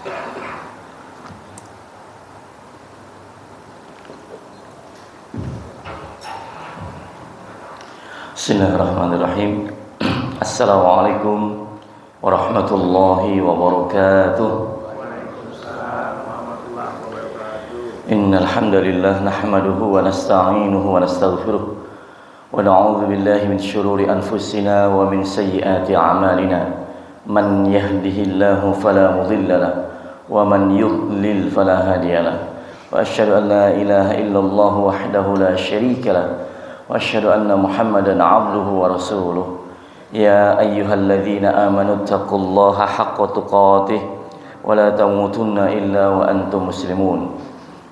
Bismillahirrahmanirrahim. Assalamualaikum warahmatullahi wabarakatuh. Innal hamdalillah nahmaduhu wa nasta'inuhu wa nastaghfiruh wa na'udzu billahi min shururi anfusina wa min sayyiati a'malina. Man yahdihillahu fala mudilla lahu wa man yudlil fala hadiya lahu. Wa asyhadu an la ilaha illallah wahdahu la syarika lahu wa asyhadu anna Muhammadan 'abduhu wa rasuluh. Ya ayyuhalladzina amanu taqullaha haqqa tuqatih wa la tamutunna illa wa antum muslimun.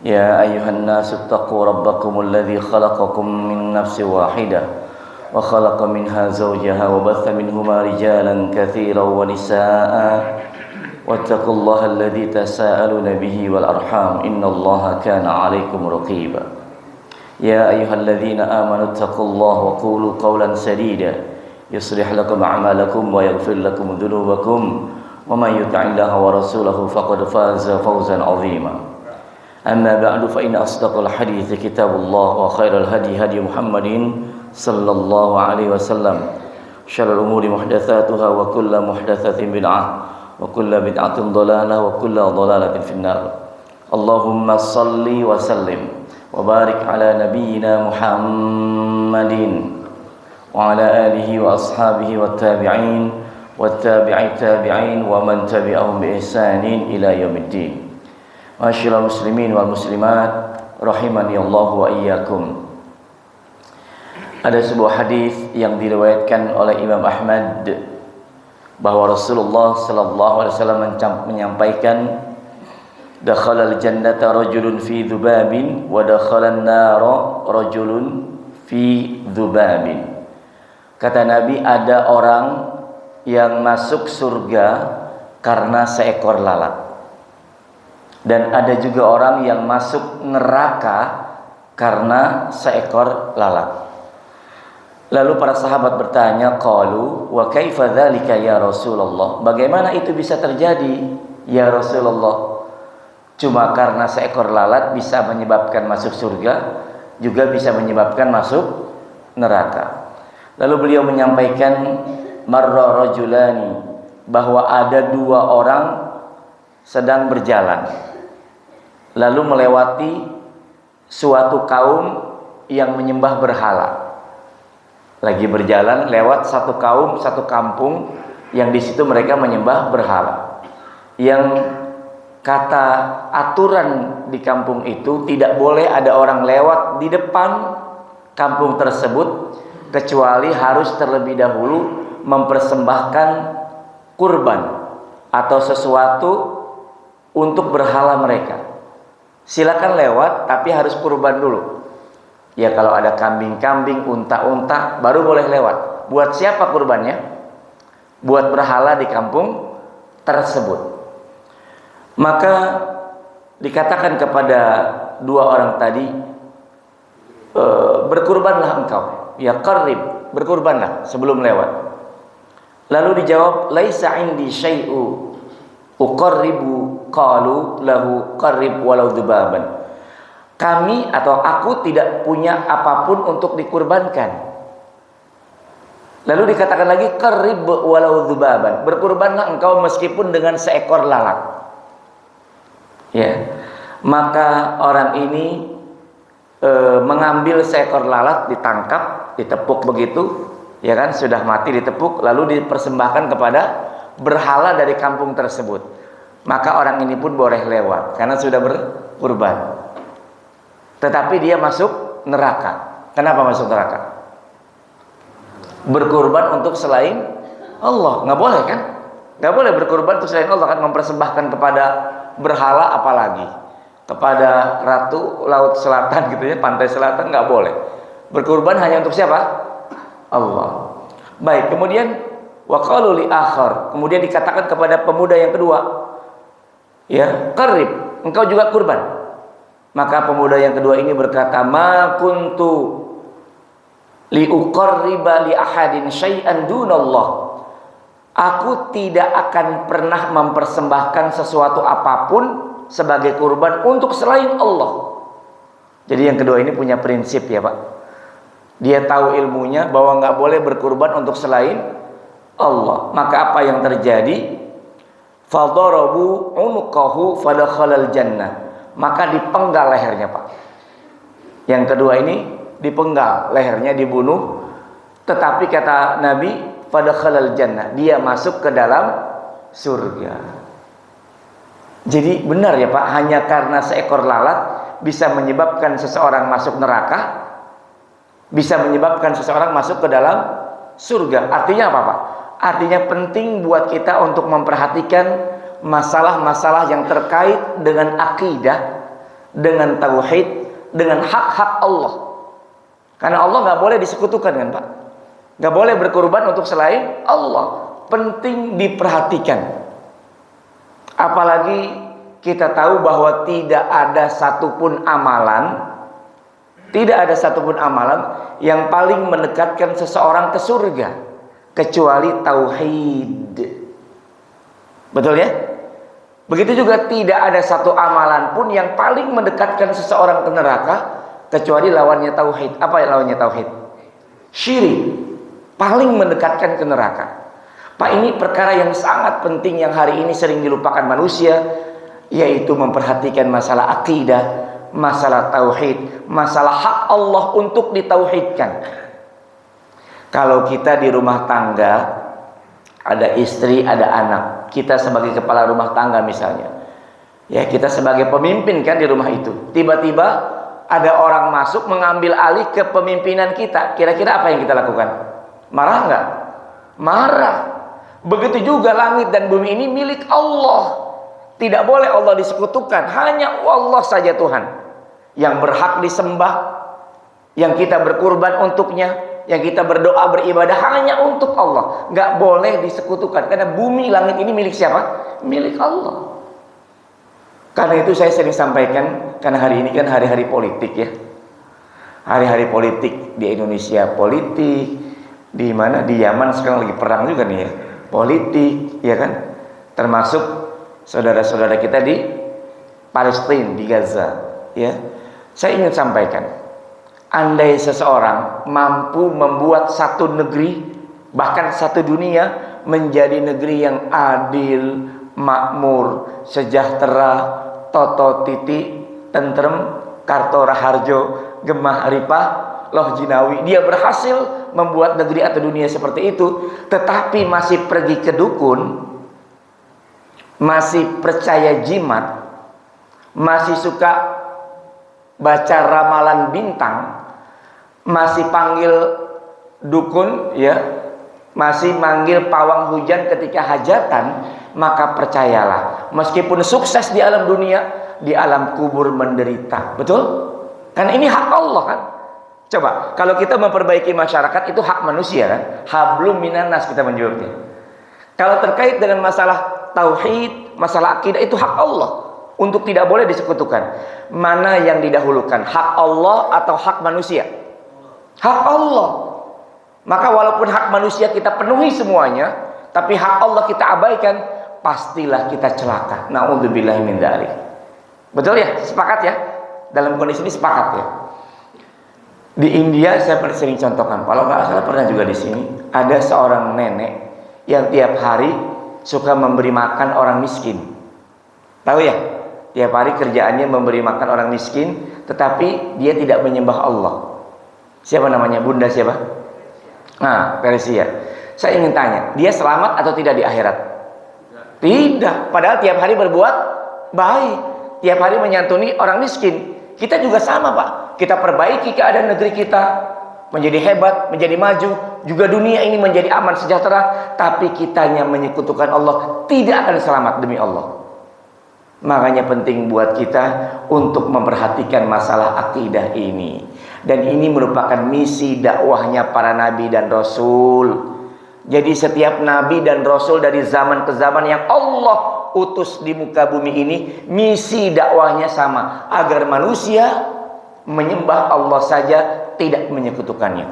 Ya ayyuhan nasu taqu rabbakumul ladzi khalaqakum min nafsin wahidah wa khalaqa minha zawjaha wa batha minhuma rijalan katsiran wa nisaa'a wattaqullaha alladzi tasaaluna bihi wal arham innallaha kana 'alaikum raqiba. Ya ayyuhalladzina amanu taqullaha wa qulu qawlan sadida yuslih lakum a'malakum wa yaghfir lakum dhunubakum wa man yuti'illaha wa rasulahu faqad faza fawzan 'azima. Amma ba'du fa inna asdaqal hadithi kitabullah wa khairal hadi hadi Muhammadin sallallahu alaihi wasallam. Syarrul umuri muhdatsatuha wa kullu muhdatsatin bid'ah wa kullu bid'atin dhalalah wa kullu dhalalatin finnar. Allahumma shalli wa sallim wa barik ala nabiyyina Muhammadin wa ala alihi wa ashabihi wat tabi'in wat tabi'i tabi'in wa man tabi'ahum bi ihsanin ila yaumiddin. Ma'asyiral muslimin wal muslimat rahimani Allah wa iyyakum. Ada sebuah hadis yang diriwayatkan oleh Imam Ahmad bahwa Rasulullah sallallahu alaihi wasallam menyampaikan dakhalal jannata rajulun fi dzubabin wa dakhalan nara rajulun fi dzubabin. Kata Nabi, ada orang yang masuk surga karena seekor lalat. Dan ada juga orang yang masuk neraka karena seekor lalat. Lalu para sahabat bertanya, qalu wa kaifa dzalika ya Rasulullah? Bagaimana itu bisa terjadi ya Rasulullah? Cuma karena seekor lalat bisa menyebabkan masuk surga, juga bisa menyebabkan masuk neraka. Lalu beliau menyampaikan marra rajulani, bahwa ada dua orang sedang berjalan lalu melewati suatu kaum yang menyembah berhala. Lagi berjalan lewat satu kaum, satu kampung yang di situ mereka menyembah berhala. Yang kata aturan di kampung itu tidak boleh ada orang lewat di depan kampung tersebut kecuali harus terlebih dahulu mempersembahkan kurban atau sesuatu untuk berhala mereka. Silakan lewat tapi harus kurban dulu. Ya kalau ada kambing-kambing, unta-unta baru boleh lewat. Buat siapa kurbannya? Buat berhala di kampung tersebut. Maka dikatakan kepada dua orang tadi, berkurbanlah engkau. Ya qarrib, berkurbanlah sebelum lewat. Lalu dijawab, laisa indi syai'u uqarribu, qalu lahu qarrib walau dzubaban. Kami atau aku tidak punya apapun untuk dikurbankan. Lalu dikatakan lagi qarrib walau dzubaban, berkurbanlah engkau meskipun dengan seekor lalat. Ya. Maka orang ini mengambil seekor lalat, ditangkap, ditepuk begitu, ya kan, sudah mati ditepuk, lalu dipersembahkan kepada berhala dari kampung tersebut. Maka orang ini pun boleh lewat karena sudah berkurban. Tetapi dia masuk neraka. Kenapa masuk neraka? Berkurban untuk selain Allah, nggak boleh kan? Nggak boleh berkurban untuk selain Allah kan, mempersembahkan kepada berhala apalagi kepada ratu laut selatan gitu ya, pantai selatan nggak boleh. Berkurban hanya untuk siapa? Allah. Baik, kemudian wa qalu li akhar, kemudian dikatakan kepada pemuda yang kedua, ya, qarrib, engkau juga kurban. Maka pemuda yang kedua ini berkata, ma kuntu li uqarriba li ahadin syai'an dunallah. Aku tidak akan pernah mempersembahkan sesuatu apapun sebagai kurban untuk selain Allah. Jadi yang kedua ini punya prinsip ya Pak. Dia tahu ilmunya bahwa nggak boleh berkurban untuk selain Allah. Maka apa yang terjadi? Fadarabu unuqahu fadakhalal jannah. Maka dipenggal lehernya Pak. Yang kedua ini dipenggal lehernya, dibunuh. Tetapi kata Nabi, fadakhalal jannah, dia masuk ke dalam surga. Jadi benar ya Pak, hanya karena seekor lalat bisa menyebabkan seseorang masuk neraka, bisa menyebabkan seseorang masuk ke dalam surga. Artinya apa Pak? Artinya penting buat kita untuk memperhatikan masalah-masalah yang terkait dengan akidah, dengan tauhid, dengan hak-hak Allah. Karena Allah nggak boleh disekutukan kan Pak? Nggak boleh berkorban untuk selain Allah. Penting diperhatikan. Apalagi kita tahu bahwa tidak ada satupun amalan, yang paling mendekatkan seseorang ke surga kecuali tauhid. Betul ya? Begitu juga tidak ada satu amalan pun yang paling mendekatkan seseorang ke neraka kecuali lawannya tauhid. Apa lawannya tauhid? Syirik. Paling mendekatkan ke neraka. Pak, ini perkara yang sangat penting yang hari ini sering dilupakan manusia, yaitu memperhatikan masalah akidah, masalah tauhid, masalah hak Allah untuk ditauhidkan. Kalau kita di rumah tangga, ada istri, ada anak, kita sebagai kepala rumah tangga misalnya, ya kita sebagai pemimpin kan di rumah itu, tiba-tiba ada orang masuk mengambil alih kepemimpinan kita, kira-kira apa yang kita lakukan? Marah nggak? Marah. Begitu juga langit dan bumi ini milik Allah. Tidak boleh Allah disekutukan. Hanya Allah saja Tuhan yang berhak disembah, yang kita berkurban untuknya, yang kita berdoa beribadah hanya untuk Allah. Nggak boleh disekutukan. Karena bumi langit ini milik siapa? Milik Allah. Karena itu saya sering sampaikan, karena hari ini kan hari-hari politik ya. Hari-hari politik di Indonesia politik. Di mana? Di Yaman sekarang lagi perang juga nih ya, politik ya kan, termasuk saudara-saudara kita di Palestina, di Gaza ya. Saya ingin sampaikan, andai seseorang mampu membuat satu negeri, bahkan satu dunia menjadi negeri yang adil, makmur, sejahtera, toto titi, tentrem, karto raharjo, gemah ripah, loh jinawi, dia berhasil membuat negeri atau dunia seperti itu, tetapi masih pergi ke dukun, masih percaya jimat, masih suka baca ramalan bintang, masih panggil dukun ya, masih manggil pawang hujan ketika hajatan, maka percayalah, meskipun sukses di alam dunia, di alam kubur menderita. Betul? Karena ini hak Allah kan. Coba, kalau kita memperbaiki masyarakat, itu hak manusia kan? Hablum minan nas kita menjawabnya. Kalau terkait dengan masalah tauhid, masalah akidah, itu hak Allah untuk tidak boleh disekutukan. Mana yang didahulukan, hak Allah atau hak manusia? Hak Allah. Maka walaupun hak manusia kita penuhi semuanya, tapi hak Allah kita abaikan, pastilah kita celaka. Na'udzubillahi min dzalik. Betul ya? Sepakat ya? Dalam kondisi ini sepakat ya? Di India saya sering contohkan, kalau nggak salah pernah juga di sini, ada seorang nenek yang tiap hari suka memberi makan orang miskin. Tahu ya? Tiap hari kerjaannya memberi makan orang miskin, tetapi dia tidak menyembah Allah. Siapa namanya? Bunda siapa? Nah, Persia. Saya ingin tanya, dia selamat atau tidak di akhirat? Tidak. Padahal tiap hari berbuat baik, tiap hari menyantuni orang miskin. Kita juga sama Pak. Kita perbaiki keadaan negeri kita menjadi hebat, menjadi maju, juga dunia ini menjadi aman sejahtera, tapi kitanya menyekutukan Allah, tidak akan selamat demi Allah. Makanya penting buat kita untuk memperhatikan masalah akidah ini. Dan ini merupakan misi dakwahnya para nabi dan rasul. Jadi setiap nabi dan rasul dari zaman ke zaman yang Allah utus di muka bumi ini, misi dakwahnya sama, agar manusia menyembah Allah saja, tidak menyekutukannya.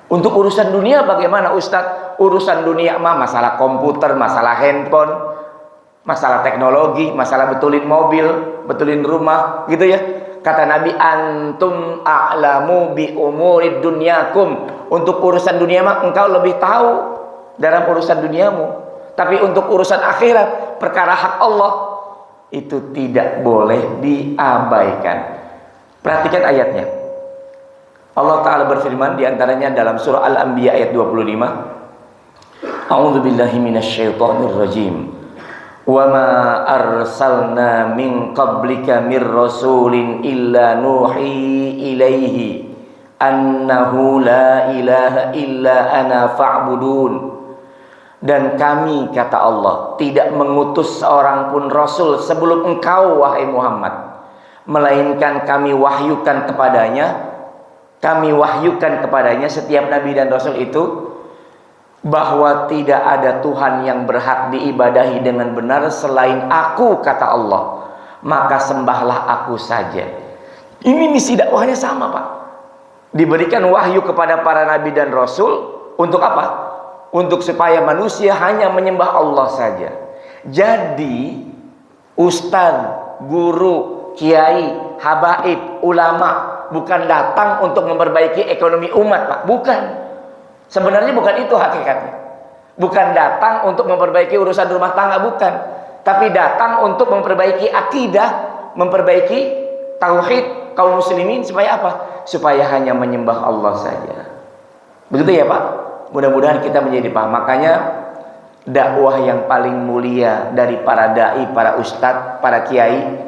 Untuk urusan dunia bagaimana Ustadz? urusan dunia mah, masalah komputer, masalah handphone, masalah teknologi, masalah betulin mobil, betulin rumah, gitu ya. Kata Nabi, antum a'lamu bi umurid dunyakum. Untuk urusan dunia mah engkau lebih tahu dalam urusan duniamu. Tapi untuk urusan akhirat, perkara hak Allah, itu tidak boleh diabaikan. Perhatikan ayatnya. Allah Ta'ala berfirman diantaranya dalam surah Al-Anbiya ayat 25. A'udzu billahi minasyaitonir rajim. Wa ma arsalna min qablika mir rasulin illa nuhi ilaihi annahu la ilaha illa ana fa'budun. Dan kami, kata Allah, tidak mengutus seorang pun rasul sebelum engkau, wahai Muhammad, melainkan kami wahyukan kepadanya setiap nabi dan rasul itu bahwa tidak ada Tuhan yang berhak diibadahi dengan benar selain aku, kata Allah, maka sembahlah aku saja. Ini misi dakwahnya sama, Pak. Diberikan wahyu kepada para nabi dan rasul untuk apa? Untuk supaya manusia hanya menyembah Allah saja. Jadi ustaz, guru, kiai, habaib, ulama bukan datang untuk memperbaiki ekonomi umat, Pak. Bukan. Sebenarnya bukan itu hakikatnya. Bukan datang untuk memperbaiki urusan rumah tangga, bukan. Tapi datang untuk memperbaiki akidah, memperbaiki tauhid kaum muslimin supaya apa? Supaya hanya menyembah Allah saja. Begitu ya, Pak? Mudah-mudahan kita menjadi paham. Makanya dakwah yang paling mulia dari para dai, para ustadz, para kiai,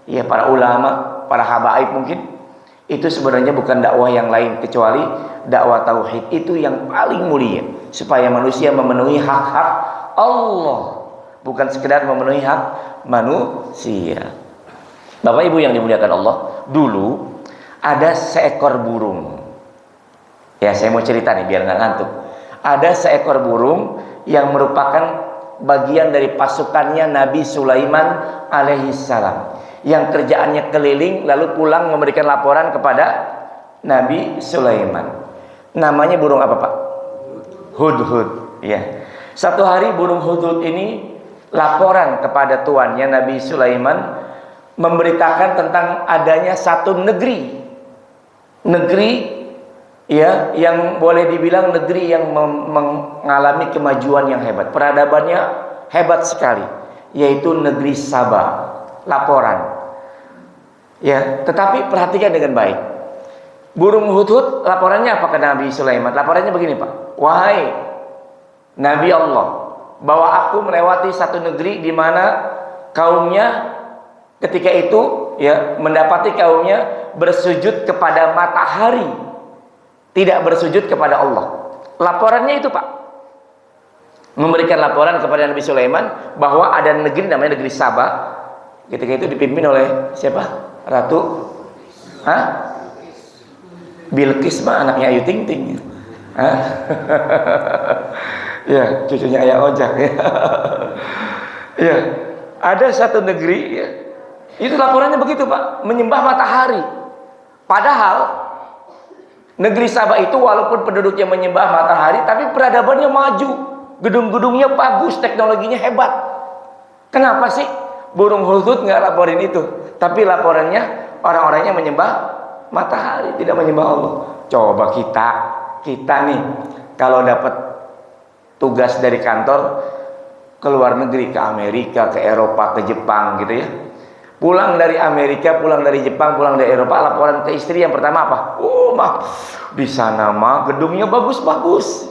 ya para ulama, para habaib mungkin, itu sebenarnya bukan dakwah yang lain kecuali dakwah tauhid. Itu yang paling mulia, supaya manusia memenuhi hak-hak Allah, bukan sekedar memenuhi hak manusia. Bapak Ibu yang dimuliakan Allah, dulu ada seekor burung. Ya, saya mau cerita nih biar nggak ngantuk. Ada seekor burung yang merupakan bagian dari pasukannya Nabi Sulaiman alaihissalam, yang kerjaannya keliling lalu pulang memberikan laporan kepada Nabi Sulaiman. Namanya burung apa, Pak? Hudhud. Ya. Satu hari burung hudhud ini laporan kepada tuannya Nabi Sulaiman, memberitakan tentang adanya satu negeri ya, yang boleh dibilang negeri yang mengalami kemajuan yang hebat, peradabannya hebat sekali, yaitu negeri Saba. Laporan. Ya, tetapi perhatikan dengan baik. Burung hudhud laporannya apa ke Nabi Sulaiman? Laporannya begini, Pak. Wahai Nabi Allah, bahwa aku melewati satu negeri di mana kaumnya ketika itu ya mendapati kaumnya bersujud kepada matahari, tidak bersujud kepada Allah. Laporannya itu, Pak. Memberikan laporan kepada Nabi Sulaiman bahwa ada negeri namanya negeri Saba. Ketika itu dipimpin oleh siapa? Ratu? Hah? Bilqis mah anaknya Ayu Ting Ting. Hah? Ya, cucunya Ayah Ojak ya. Ya, ada satu negeri ya. Itu laporannya begitu, Pak, menyembah matahari. Padahal negeri Saba itu walaupun penduduknya menyembah matahari, tapi peradabannya maju, gedung-gedungnya bagus, teknologinya hebat. Kenapa sih burung hudhud nggak laporin itu, tapi laporannya orang-orangnya menyembah matahari, tidak menyembah Allah? Coba kita nih kalau dapat tugas dari kantor ke luar negeri, ke Amerika, ke Eropa, ke Jepang gitu ya, pulang dari Amerika, pulang dari Jepang, pulang dari Eropa, laporan ke istri yang pertama apa? Di sana mah gedungnya bagus-bagus,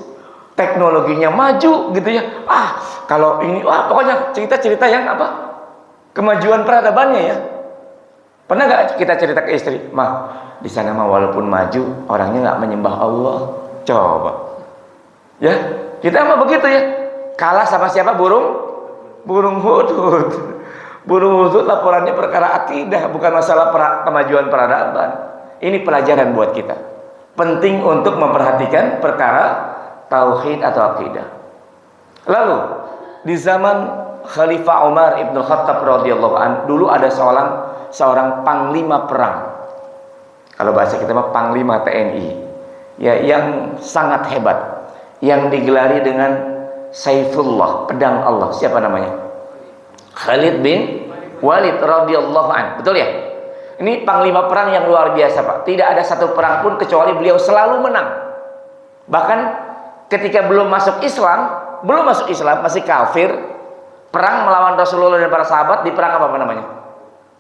teknologinya maju gitu ya. Kalau ini pokoknya cerita-cerita yang apa? Kemajuan peradabannya ya. Pernah nggak kita cerita ke istri, "Mah, di sana mah walaupun maju, orangnya nggak menyembah Allah." Coba. Ya, kita mah begitu ya. Kalah sama siapa? Burung hudhud. Burung hudhud laporannya perkara akidah, bukan masalah kemajuan peradaban. Ini pelajaran buat kita. Penting untuk memperhatikan perkara tauhid atau akidah. Lalu di zaman Khalifah Umar ibn Khattab radhiyallahu anhu, dulu ada seorang panglima perang. Kalau bahasa kita mah panglima TNI. Ya, yang sangat hebat. yang digelari dengan Saifullah, pedang Allah. Siapa namanya? Khalid bin Walid radhiyallahu an. Betul ya? Ini panglima perang yang luar biasa, Pak. Tidak ada satu perang pun kecuali beliau selalu menang. Bahkan ketika belum masuk Islam, masih kafir, perang melawan Rasulullah dan para sahabat di perang apa namanya?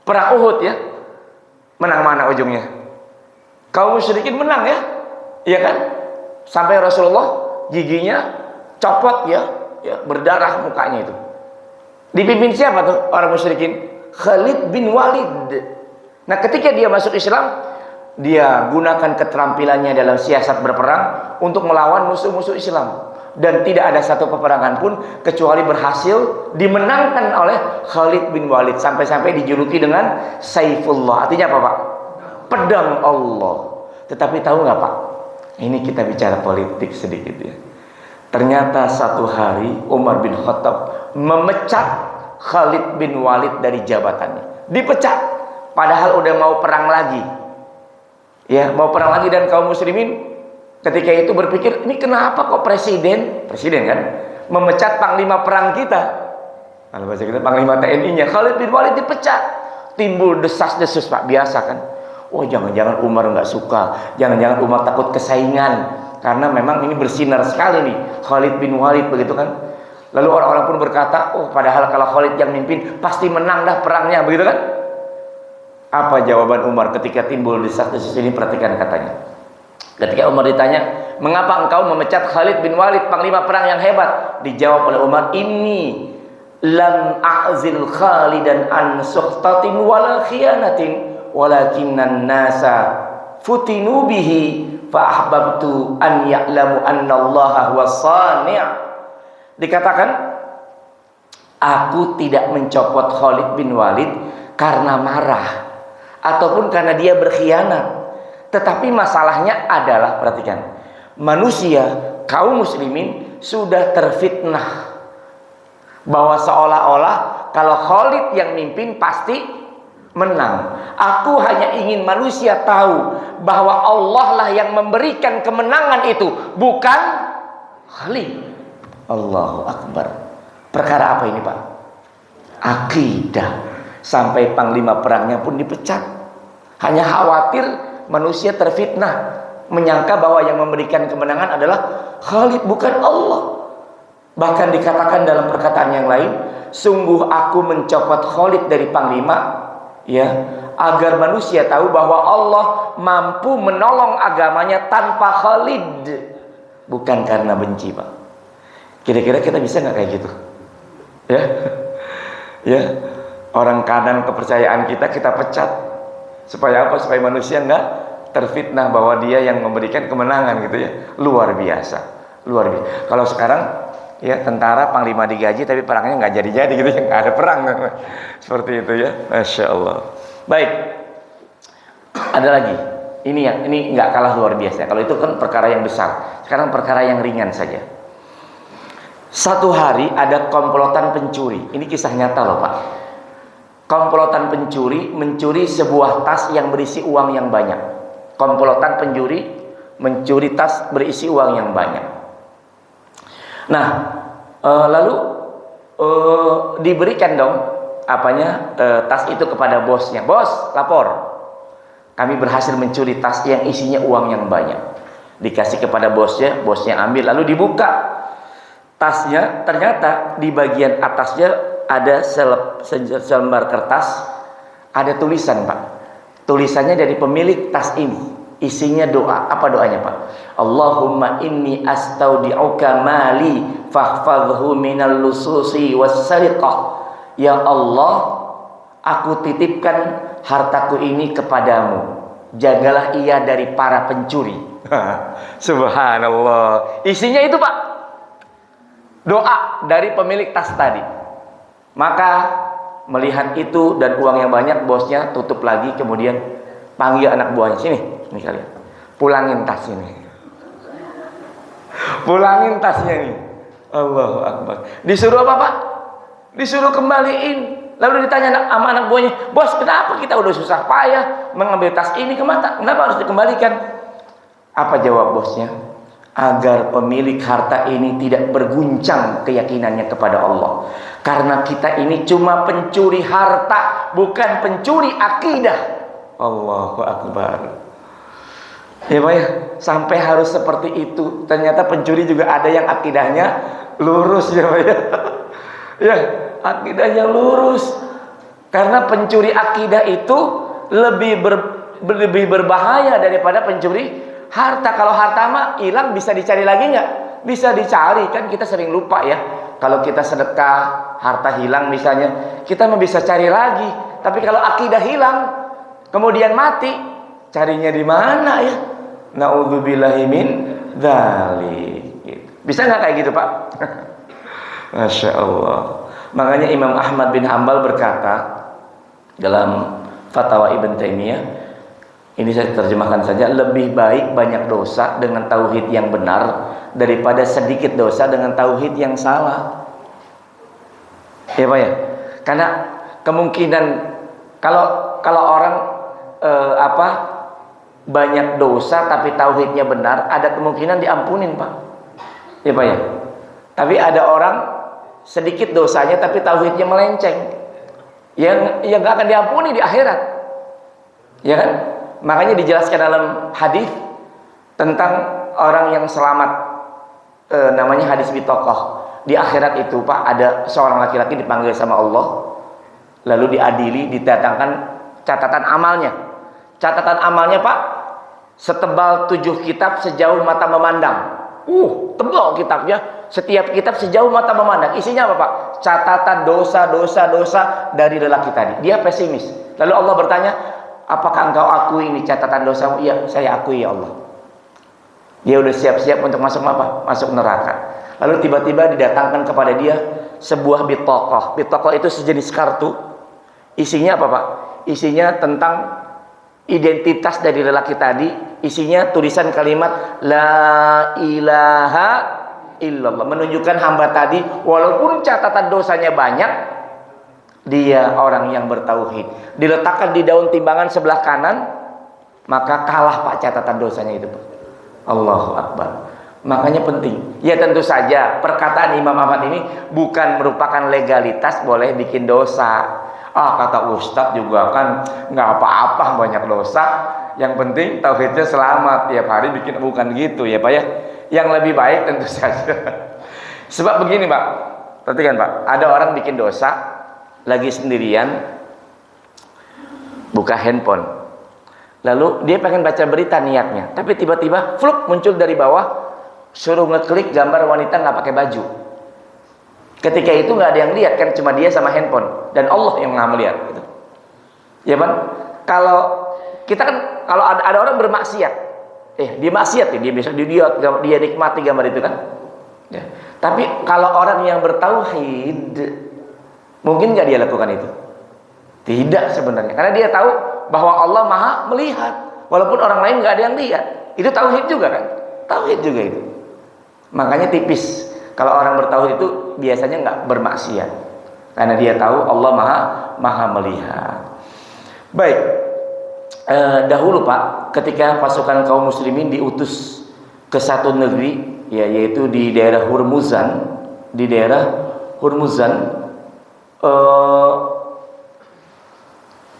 Perang Uhud ya. Menang mana ujungnya? Kaum musyrikin menang ya. Iya kan? Sampai Rasulullah giginya copot ya, berdarah mukanya itu. Dipimpin siapa tuh orang musyrikin? Khalid bin Walid. Nah, ketika dia masuk Islam, dia gunakan keterampilannya dalam siasat berperang untuk melawan musuh-musuh Islam. Dan tidak ada satu peperangan pun kecuali berhasil dimenangkan oleh Khalid bin Walid. Sampai-sampai dijuluki dengan Saifullah. Artinya apa, Pak? Pedang Allah. Tetapi tahu nggak, Pak? Ini kita bicara politik sedikit ya. Ternyata satu hari Umar bin Khattab memecat Khalid bin Walid dari jabatannya. Dipecat. Padahal udah mau perang lagi. Ya, mau perang lagi, dan kaum muslimin ketika itu berpikir, ini kenapa kok presiden kan memecat panglima perang kita? Kalau bahasa kita panglima TNI-nya, Khalid bin Walid dipecat. Timbul desas-desus, Pak, biasa kan. Oh, jangan-jangan Umar nggak suka, jangan-jangan Umar takut kesaingan, karena memang ini bersinar sekali nih Khalid bin Walid, begitu kan. Lalu orang-orang pun berkata, oh, padahal kalau Khalid yang mimpin pasti menang dah perangnya, begitu kan. Apa jawaban Umar ketika timbul desas-desus ini? Perhatikan katanya. Ketika Umar ditanya, mengapa engkau memecat Khalid bin Walid, panglima perang yang hebat? Dijawab oleh Umar, inni lam a'zil Khalidan an suhtatin wala khiyanatin walakinnan nasa futinu bihi fa ahbabtu an ya'lamu anna Allaha huwas sani'. Dikatakan, aku tidak mencopot Khalid bin Walid karena marah ataupun karena dia berkhianat. Tetapi masalahnya adalah, perhatikan, manusia, kaum muslimin sudah terfitnah bahwa seolah-olah kalau Khalid yang mimpin pasti menang. Aku hanya ingin manusia tahu bahwa Allah lah yang memberikan kemenangan itu, bukan Khalid. Allahu Akbar. Perkara apa ini, Pak? Akidah. Sampai panglima perangnya pun dipecat. Hanya khawatir manusia terfitnah, menyangka bahwa yang memberikan kemenangan adalah Khalid, bukan Allah. Bahkan dikatakan dalam perkataan yang lain, sungguh aku mencopot Khalid dari panglima, ya, agar manusia tahu bahwa Allah mampu menolong agamanya tanpa Khalid, bukan karena benci, Pak. Kira-kira kita bisa nggak kayak gitu? Ya, ya, orang kanan kepercayaan kita pecat. Supaya apa? Supaya manusia nggak terfitnah bahwa dia yang memberikan kemenangan, gitu ya. Luar biasa, luar biasa. Kalau sekarang ya, tentara panglima digaji tapi perangnya nggak jadi-jadi, gitu ya, nggak ada perang seperti itu ya. Masya Allah. Baik, ada lagi. Ini nggak kalah luar biasa. Kalau itu kan perkara yang besar. Sekarang perkara yang ringan saja. Satu hari ada komplotan pencuri. Ini kisah nyata loh, Pak. Komplotan pencuri mencuri sebuah tas yang berisi uang yang banyak. Komplotan pencuri mencuri tas berisi uang yang banyak. Nah, lalu diberikan dong tas itu kepada bosnya. Bos, lapor, kami berhasil mencuri tas yang isinya uang yang banyak. Dikasih kepada bosnya, bosnya ambil, lalu dibuka tasnya. Ternyata di bagian atasnya ada selembar kertas, ada tulisan, Pak. Tulisannya dari pemilik tas ini. Isinya doa. Apa doanya, Pak? Allahumma inni astaudi'uka mali fahfadhu minal lususi wassariqah. Ya Allah, aku titipkan hartaku ini kepadamu. Jagalah ia dari para pencuri. Subhanallah. Isinya itu, Pak, doa dari pemilik tas tadi. Maka melihat itu dan uang yang banyak, bosnya tutup lagi, kemudian panggil anak buahnya, sini kalian, pulangin tas ini, pulangin tasnya ini. Allahu Akbar. Disuruh apa, Pak? Disuruh kembaliin. Lalu ditanya sama anak buahnya, bos, kenapa kita udah susah payah mengambil tas ini, kenapa harus dikembalikan? Apa jawab bosnya? agar pemilik harta ini tidak berguncang keyakinannya kepada Allah. Karena kita ini cuma pencuri harta, bukan pencuri akidah. Allahu Akbar. Ya Pak ya, sampai harus seperti itu. Ternyata pencuri juga ada yang akidahnya lurus ya Pak ya. Ya, akidahnya lurus. Karena pencuri akidah itu lebih berbahaya daripada pencuri harta. Kalau harta mah hilang bisa dicari lagi nggak? Bisa dicari, kan kita sering lupa ya. Kalau kita sedekah, harta hilang misalnya, kita mah bisa cari lagi. Tapi kalau akidah hilang, kemudian mati, carinya di mana ya? Na'udzubillahi min dzalik. Bisa nggak kayak gitu Pak? Masya Allah. Makanya Imam Ahmad bin Hambal berkata dalam Fatwa Ibn Taimiyah, ini saya terjemahkan saja, lebih baik banyak dosa dengan tauhid yang benar daripada sedikit dosa dengan tauhid yang salah. Ya Pak ya? Karena kemungkinan kalau orang banyak dosa tapi tauhidnya benar, ada kemungkinan diampunin Pak. Ya Pak ya? Tapi ada orang sedikit dosanya tapi tauhidnya melenceng, yang nggak akan diampuni di akhirat. Ya kan? Makanya dijelaskan dalam hadis tentang orang yang selamat, namanya hadis bitokoh. Di akhirat itu Pak, ada seorang laki-laki dipanggil sama Allah, lalu diadili, didatangkan catatan amalnya. Catatan amalnya Pak, setebal 7 kitab sejauh mata memandang. Tebal kitabnya, setiap kitab sejauh mata memandang. Isinya apa Pak? Catatan dosa dari lelaki tadi. Dia pesimis. Lalu Allah bertanya, apakah engkau akui ini catatan dosamu? Iya, saya akui ya Allah. Dia udah siap-siap untuk masuk apa? Masuk neraka. Lalu tiba-tiba didatangkan kepada dia sebuah bitokoh. Bitokoh itu sejenis kartu. Isinya apa Pak? Isinya tentang identitas dari lelaki tadi. Isinya tulisan kalimat La ilaha illallah, menunjukkan hamba tadi walaupun catatan dosanya banyak, dia orang yang bertauhid. Diletakkan di daun timbangan sebelah kanan, maka kalah Pak catatan dosanya itu Pak. Allahu Akbar. Makanya penting. Ya tentu saja perkataan Imam Ahmad ini bukan merupakan legalitas boleh bikin dosa. Kata Ustadz juga kan nggak apa-apa banyak dosa, yang penting tauhidnya selamat, tiap hari bikin, bukan gitu ya Pak ya. Yang lebih baik tentu saja. Sebab begini Pak, perhatikan Pak, ada orang bikin dosa lagi sendirian, buka handphone, lalu dia pengen baca berita niatnya, tapi tiba-tiba fluk muncul dari bawah, suruh ngeklik gambar wanita nggak pakai baju. Ketika itu nggak ada yang lihat kan, cuma dia sama handphone, dan Allah yang nggak melihat gitu. Ya Bang, kalau kita kan kalau ada orang bermaksiat, dia maksiat ya, dia bisa dia nikmati gambar itu kan. Ya. Tapi kalau orang yang bertauhid, mungkin nggak dia lakukan itu? Tidak sebenarnya, karena dia tahu bahwa Allah Maha melihat, walaupun orang lain nggak ada yang lihat. Itu tauhid juga kan? Tauhid juga itu. Makanya tipis. Kalau orang bertauhid itu biasanya nggak bermaksiat, karena dia tahu Allah Maha melihat. Baik, dahulu Pak, ketika pasukan kaum muslimin diutus ke satu negeri, ya, yaitu di daerah Hurmuzan,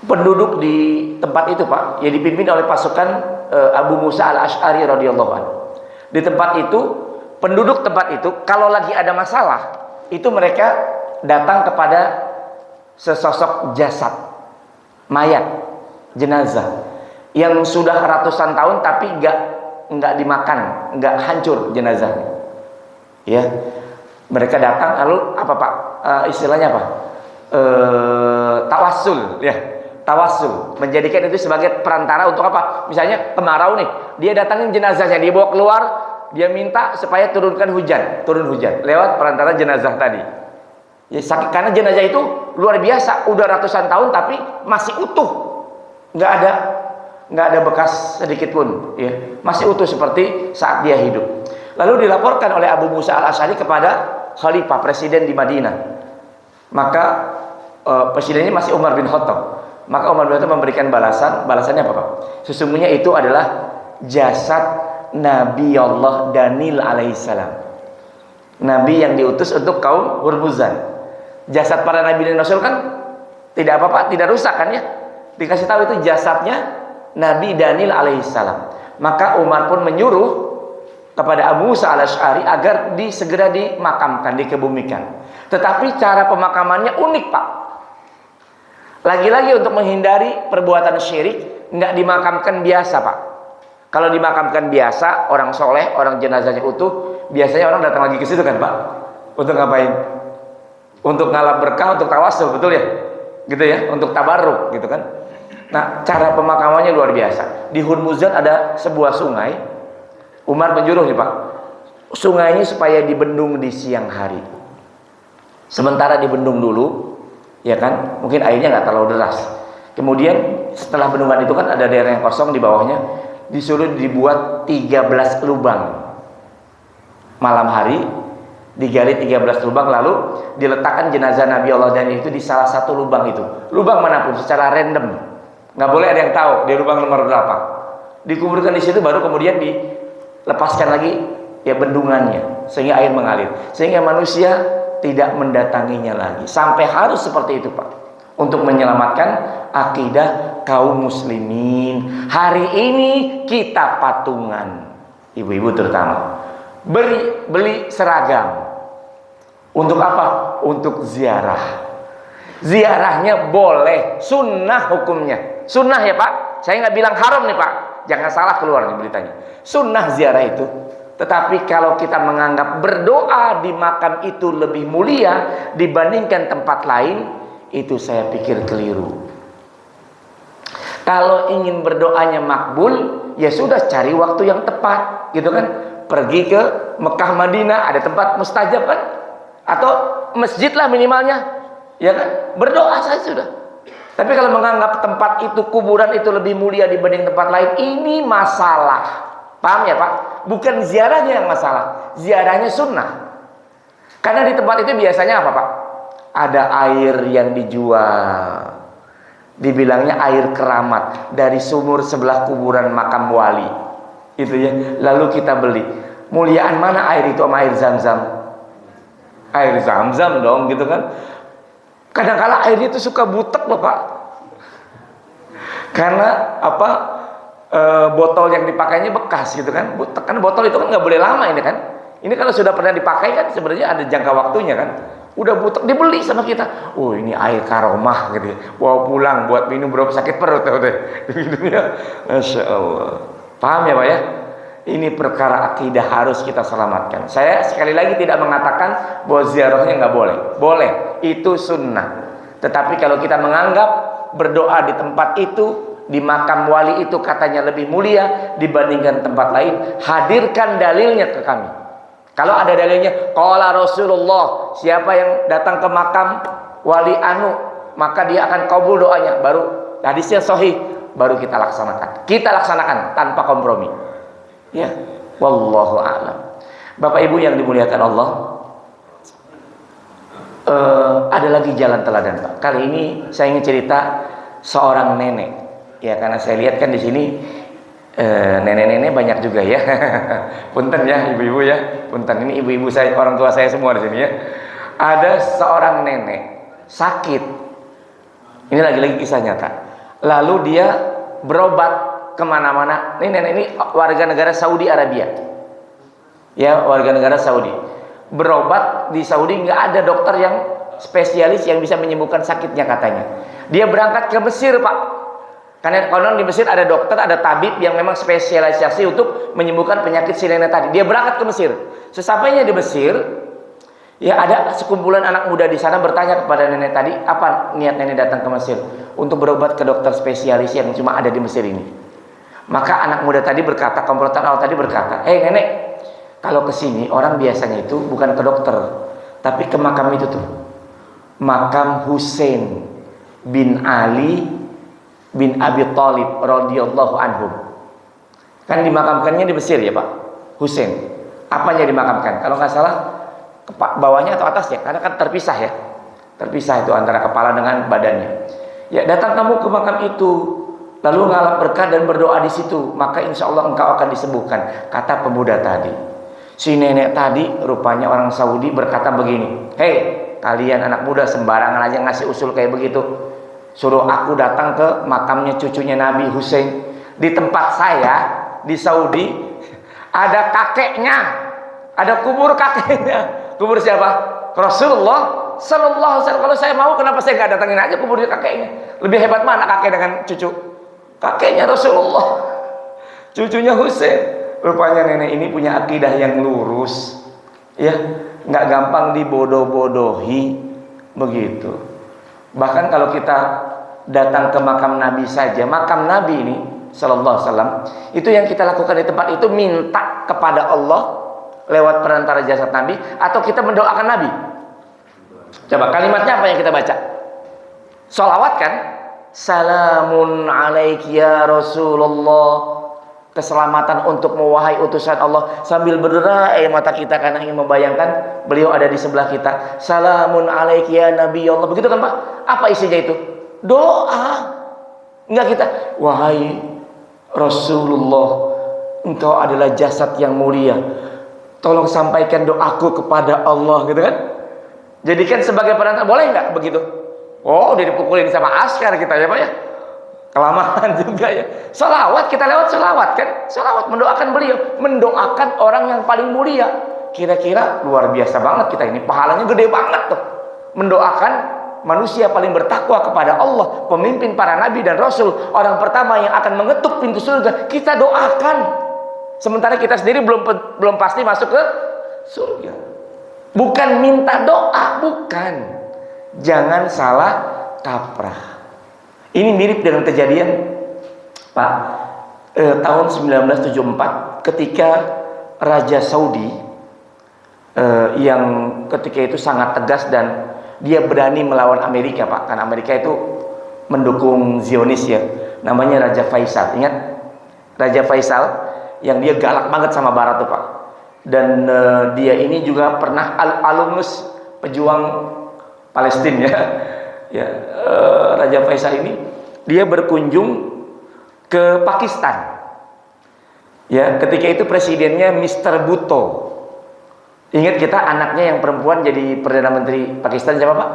penduduk di tempat itu Pak, ya dipimpin oleh pasukan Abu Musa al-Ash'ari radhiyallahu anhu. Di tempat itu, penduduk tempat itu kalau lagi ada masalah, itu mereka datang kepada sesosok jasad, mayat, jenazah yang sudah ratusan tahun tapi nggak dimakan, nggak hancur jenazahnya. Ya, mereka datang lalu apa Pak? Istilahnya apa? Tawassul, ya. Tawassul, menjadikan itu sebagai perantara untuk apa? Misalnya kemarau nih, dia datangin jenazahnya, dibawa keluar, dia minta supaya turun hujan lewat perantara jenazah tadi. Ya, karena jenazah itu luar biasa, udah ratusan tahun tapi masih utuh, nggak ada bekas sedikit pun, ya, masih utuh seperti saat dia hidup. Lalu dilaporkan oleh Abu Musa al-Ash'ari kepada Khalifah, presiden di Madinah. Maka presidennya masih Umar bin Khattab. Maka Umar bin Khattab memberikan balasannya apa Pak? Sesungguhnya itu adalah jasad Nabi Allah Daniel alaihissalam, nabi yang diutus untuk kaum Hurmuzan. Jasad para nabi dan rasul kan tidak apa-apa, tidak rusak kan ya. Dikasih tahu itu jasadnya Nabi Daniel alaihissalam. Maka Umar pun menyuruh kepada Abu Musa al-Asy'ari agar segera dimakamkan, dikebumikan. Tetapi cara pemakamannya unik, Pak. Lagi-lagi untuk menghindari perbuatan syirik, nggak dimakamkan biasa, Pak. Kalau dimakamkan biasa, orang soleh, orang jenazahnya utuh, biasanya orang datang lagi ke situ kan, Pak. Untuk ngapain? Untuk ngalap berkah, untuk tawasul, betul ya? Gitu ya, untuk tabarruk gitu kan. Nah, cara pemakamannya luar biasa. Di Hurmuzan ada sebuah sungai. Umar menyuruh nih, Pak, sungai ini supaya dibendung di siang hari. Sementara dibendung dulu, ya kan, mungkin airnya nggak terlalu deras. Kemudian setelah bendungan itu kan ada daerah yang kosong di bawahnya, disuruh dibuat 13 lubang. Malam hari digali 13 lubang, lalu diletakkan jenazah Nabi Allah dan itu di salah satu lubang itu. Lubang manapun secara random, nggak boleh ada yang tahu di lubang nomor berapa. Dikuburkan di situ, baru kemudian dilepaskan lagi ya bendungannya sehingga air mengalir, sehingga manusia tidak mendatanginya lagi. Sampai harus seperti itu, Pak, untuk menyelamatkan akidah kaum muslimin. Hari ini kita patungan, ibu-ibu terutama, beli seragam. Untuk apa? Untuk ziarah. Ziarahnya boleh, sunnah hukumnya. Sunnah ya, Pak. Saya nggak bilang haram nih, Pak. Jangan salah keluar nih beritanya. Sunnah ziarah itu. Tetapi kalau kita menganggap berdoa di makam itu lebih mulia dibandingkan tempat lain, itu saya pikir keliru. Kalau ingin berdoanya makbul, ya sudah cari waktu yang tepat, gitu kan? Pergi ke Mekah Madinah, ada tempat mustajab kan? Atau masjid lah minimalnya, ya kan? Berdoa saja sudah. Tapi kalau menganggap tempat itu, kuburan itu lebih mulia dibanding tempat lain, ini masalah. Paham ya, Pak? Bukan ziarahnya yang masalah, ziarahnya sunnah. Karena di tempat itu biasanya apa, Pak? Ada air yang dijual, dibilangnya air keramat dari sumur sebelah kuburan makam wali, itu ya. Lalu kita beli. Muliaan mana air itu sama air Zam-Zam? Air Zam-Zam dong, gitu kan? Kadang-kala airnya itu suka butek loh, Pak. Karena apa? Botol yang dipakainya bekas gitu kan. Karena botol itu kan nggak boleh lama ini kan. Ini kalau sudah pernah dipakai kan sebenarnya ada jangka waktunya kan. Udah butek, dibeli sama kita. Oh, ini air karomah gitu ya. Bawa pulang buat minum berapa sakit perut udah. Masya Allah. Paham ya, Pak ya? Ini perkara akidah harus kita selamatkan. Saya sekali lagi tidak mengatakan bahwa ziarahnya nggak boleh. Boleh, itu sunnah. Tetapi kalau kita menganggap berdoa di tempat itu, di makam wali itu katanya lebih mulia dibandingkan tempat lain, hadirkan dalilnya ke kami. Kalau ada dalilnya, qala Rasulullah, siapa yang datang ke makam wali anu, maka dia akan kabul doanya. Baru hadisnya sahih, baru kita laksanakan. Kita laksanakan tanpa kompromi. Ya, wallahu a'lam. Bapak Ibu yang dimuliakan Allah, ada lagi jalan teladan, Pak. Kali ini saya ingin cerita seorang nenek. Ya, karena saya lihat kan di sini nenek-nenek banyak juga ya. Punten ya ibu-ibu ya. Punten, ini ibu-ibu saya, orang tua saya semua di sini ya. Ada seorang nenek sakit. Ini lagi-lagi kisah nyata. Lalu dia berobat kemana-mana. Ini nenek ini warga negara Saudi Arabia. Ya, warga negara Saudi. Berobat di Saudi, nggak ada dokter yang spesialis yang bisa menyembuhkan sakitnya katanya. Dia berangkat ke Mesir, Pak. Karena konon di Mesir ada dokter, ada tabib yang memang spesialisasi untuk menyembuhkan penyakit si nenek tadi. Dia berangkat ke Mesir. Sesampainya di Mesir, ya ada sekumpulan anak muda di sana bertanya kepada nenek tadi, apa niat nenek datang ke Mesir? Untuk berobat ke dokter spesialis yang cuma ada di Mesir ini. Maka anak muda tadi berkata, komplotan awal tadi berkata, nenek, kalau ke sini orang biasanya itu bukan ke dokter, tapi ke makam itu tuh, makam Husain bin Ali bin Abi Thalib radhiyallahu anhum. Kan dimakamkannya di Mesir ya, Pak. Husain. Apanya dimakamkan? Kalau nggak salah bawahnya atau atasnya? Karena kan terpisah ya. Terpisah itu antara kepala dengan badannya. Ya, datang kamu ke makam itu. lalu ngalap berkah dan berdoa di situ, maka insya Allah engkau akan disembuhkan, kata pemuda tadi. Si nenek tadi rupanya orang Saudi berkata begini, hei kalian anak muda sembarangan aja ngasih usul kayak begitu. Suruh aku datang ke makamnya cucunya Nabi Hussein. Di tempat saya di Saudi ada kakeknya, ada kubur kakeknya. Kubur siapa? Rasulullah Sallallahu Alaihi Wasallam. Kalau saya mau, kenapa saya nggak datangin aja kuburnya kakeknya? Lebih hebat mana kakek dengan cucu? Kakeknya Rasulullah, cucunya Hussein. Rupanya nenek ini punya akidah yang lurus, ya, nggak gampang dibodoh-bodohi begitu. Bahkan kalau kita datang ke makam Nabi saja, makam Nabi ini Sallallahu Alaihi Wasallam, itu yang kita lakukan di tempat itu minta kepada Allah lewat perantara jasad Nabi, atau kita mendoakan Nabi. Coba kalimatnya apa yang kita baca? Sholawat kan? Salamun alaiki ya Rasulullah, keselamatan untukmu wahai utusan Allah. Sambil berderai air mata kita karena ingin membayangkan beliau ada di sebelah kita. Salamun alaiki ya Nabi Allah. Begitu kan Pak? Apa isinya itu? Doa. Enggak kita, wahai Rasulullah, engkau adalah jasad yang mulia, tolong sampaikan doaku kepada Allah, gitu kan? Jadikan sebagai perantara, boleh nggak begitu? Oh, udah dipukulin sama askar kita ya Pak ya. Kelamaan juga ya. Salawat, kita lewat salawat kan? Salawat mendoakan beliau, mendoakan orang yang paling mulia. Kira-kira luar biasa banget kita ini, pahalanya gede banget tuh. Mendoakan manusia paling bertakwa kepada Allah, pemimpin para nabi dan rasul, orang pertama yang akan mengetuk pintu surga, kita doakan. Sementara kita sendiri belum pasti masuk ke surga. Bukan minta doa, bukan. Jangan salah kaprah. Ini mirip dengan kejadian Pak tahun 1974 ketika Raja Saudi yang ketika itu sangat tegas dan dia berani melawan Amerika Pak, karena Amerika itu mendukung Zionis ya. Namanya Raja Faisal, ingat? Raja Faisal yang dia galak banget sama Barat tuh Pak. Dan dia ini juga pernah alumnus pejuang Palestina ya. Ya, Raja Faisal ini dia berkunjung ke Pakistan. Ya, ketika itu presidennya Mr. Bhutto. Ingat kita anaknya yang perempuan jadi Perdana Menteri Pakistan siapa Pak?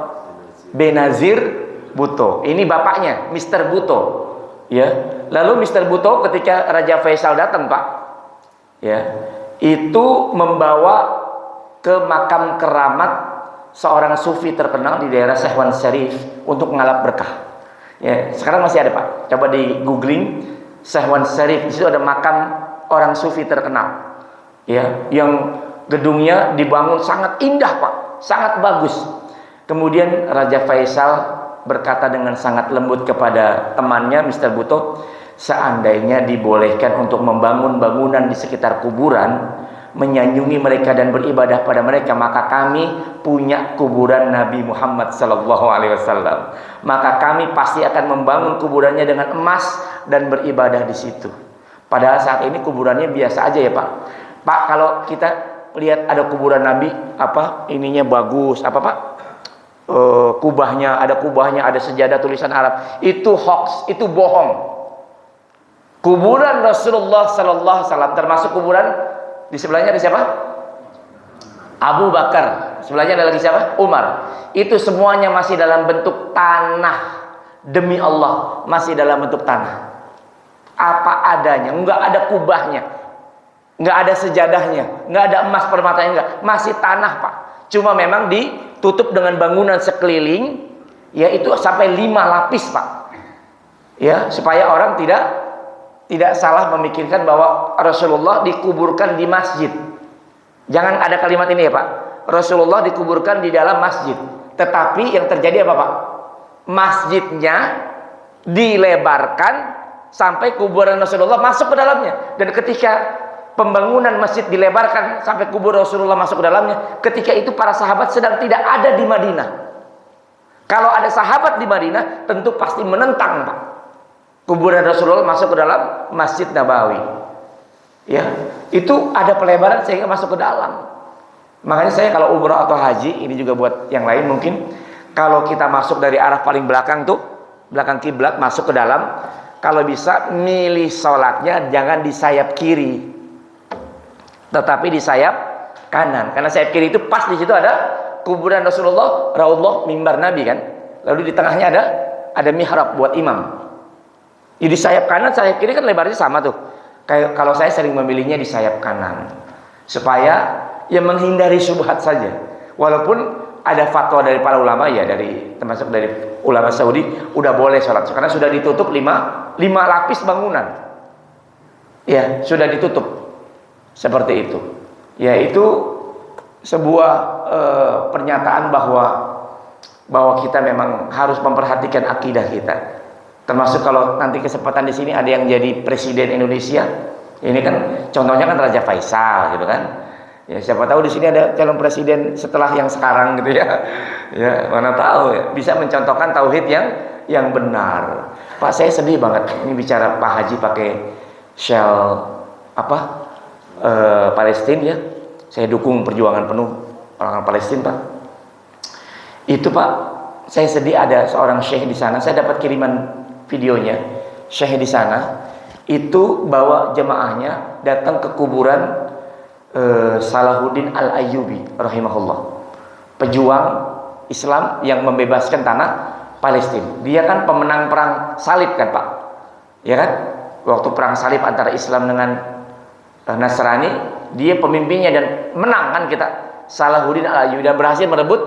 Benazir Bhutto. Ini bapaknya Mr. Bhutto. Ya, lalu Mr. Bhutto ketika Raja Faisal datang Pak, ya, itu membawa ke makam keramat seorang sufi terkenal di daerah Sehwan Syarif untuk mengalap berkah. Ya, sekarang masih ada Pak. Coba di googling Sehwan Syarif, di situ ada makam orang sufi terkenal. Ya, yang gedungnya dibangun sangat indah Pak, sangat bagus. Kemudian Raja Faisal berkata dengan sangat lembut kepada temannya Mr. Bhutto, seandainya dibolehkan untuk membangun bangunan di sekitar kuburan, menyanjungi mereka dan beribadah pada mereka, maka kami punya kuburan Nabi Muhammad Sallallahu Alaihi Wasallam. Maka kami pasti akan membangun kuburannya dengan emas dan beribadah di situ. Padahal saat ini kuburannya biasa aja ya Pak. Pak, kalau kita lihat ada kuburan Nabi, apa ininya bagus, apa Pak? Kubahnya, ada sejadah tulisan Arab. Itu hoax, itu bohong. Kuburan Rasulullah Sallallahu Alaihi Wasallam termasuk kuburan. Di sebelahnya ada siapa? Abu Bakar. Sebelahnya ada lagi siapa? Umar. Itu semuanya masih dalam bentuk tanah. Demi Allah, masih dalam bentuk tanah. Apa adanya, enggak ada kubahnya, enggak ada sejadahnya, enggak ada emas permatanya, enggak. Masih tanah Pak. Cuma memang ditutup dengan bangunan sekeliling, yaitu sampai 5 lapis Pak. Ya, supaya orang tidak salah memikirkan bahwa Rasulullah dikuburkan di masjid. Jangan ada kalimat ini ya Pak. Rasulullah dikuburkan di dalam masjid. Tetapi yang terjadi apa Pak? Masjidnya dilebarkan sampai kuburan Rasulullah masuk ke dalamnya. Dan ketika pembangunan masjid dilebarkan sampai kubur Rasulullah masuk ke dalamnya, ketika itu para sahabat sedang tidak ada di Madinah. Kalau ada sahabat di Madinah, tentu pasti menentang Pak. Kuburan Rasulullah masuk ke dalam Masjid Nabawi. Ya, itu ada pelebaran sehingga masuk ke dalam. Makanya saya kalau umrah atau haji, ini juga buat yang lain mungkin, kalau kita masuk dari arah paling belakang tuh, belakang kiblat masuk ke dalam, kalau bisa milih sholatnya jangan di sayap kiri, tetapi di sayap kanan. Karena sayap kiri itu pas di situ ada kuburan Rasulullah, Raudhah, mimbar Nabi kan. Lalu di tengahnya ada mihrab buat imam. Jadi sayap kanan, sayap kiri kan lebarnya sama tuh. Kayak kalau saya sering memilihnya di sayap kanan, supaya ya menghindari syubhat saja. Walaupun ada fatwa dari para ulama ya, termasuk dari ulama Saudi, udah boleh sholat karena sudah ditutup 5 lapis bangunan. Ya, sudah ditutup seperti itu. Ya, itu sebuah pernyataan bahwa kita memang harus memperhatikan akidah kita. Termasuk kalau nanti kesempatan di sini ada yang jadi presiden Indonesia. Ini kan contohnya kan Raja Faisal gitu kan. Ya, siapa tahu di sini ada calon presiden setelah yang sekarang gitu ya. Ya, mana tahu ya, bisa mencontohkan tauhid yang benar. Pak, saya sedih banget ini bicara Pak Haji pakai shell Palestina ya. Saya dukung perjuangan penuh orang Palestina, Pak. Itu Pak, saya sedih ada seorang syekh di sana. Saya dapat kiriman videonya. Syekh di sana itu bawa jemaahnya datang ke kuburan Salahuddin Al-Ayyubi rahimahullah, pejuang Islam yang membebaskan tanah Palestina. Dia kan pemenang perang salib kan Pak, ya kan, waktu perang salib antara Islam dengan Nasrani, dia pemimpinnya dan menang kan kita, Salahuddin Al-Ayyubi, dan berhasil merebut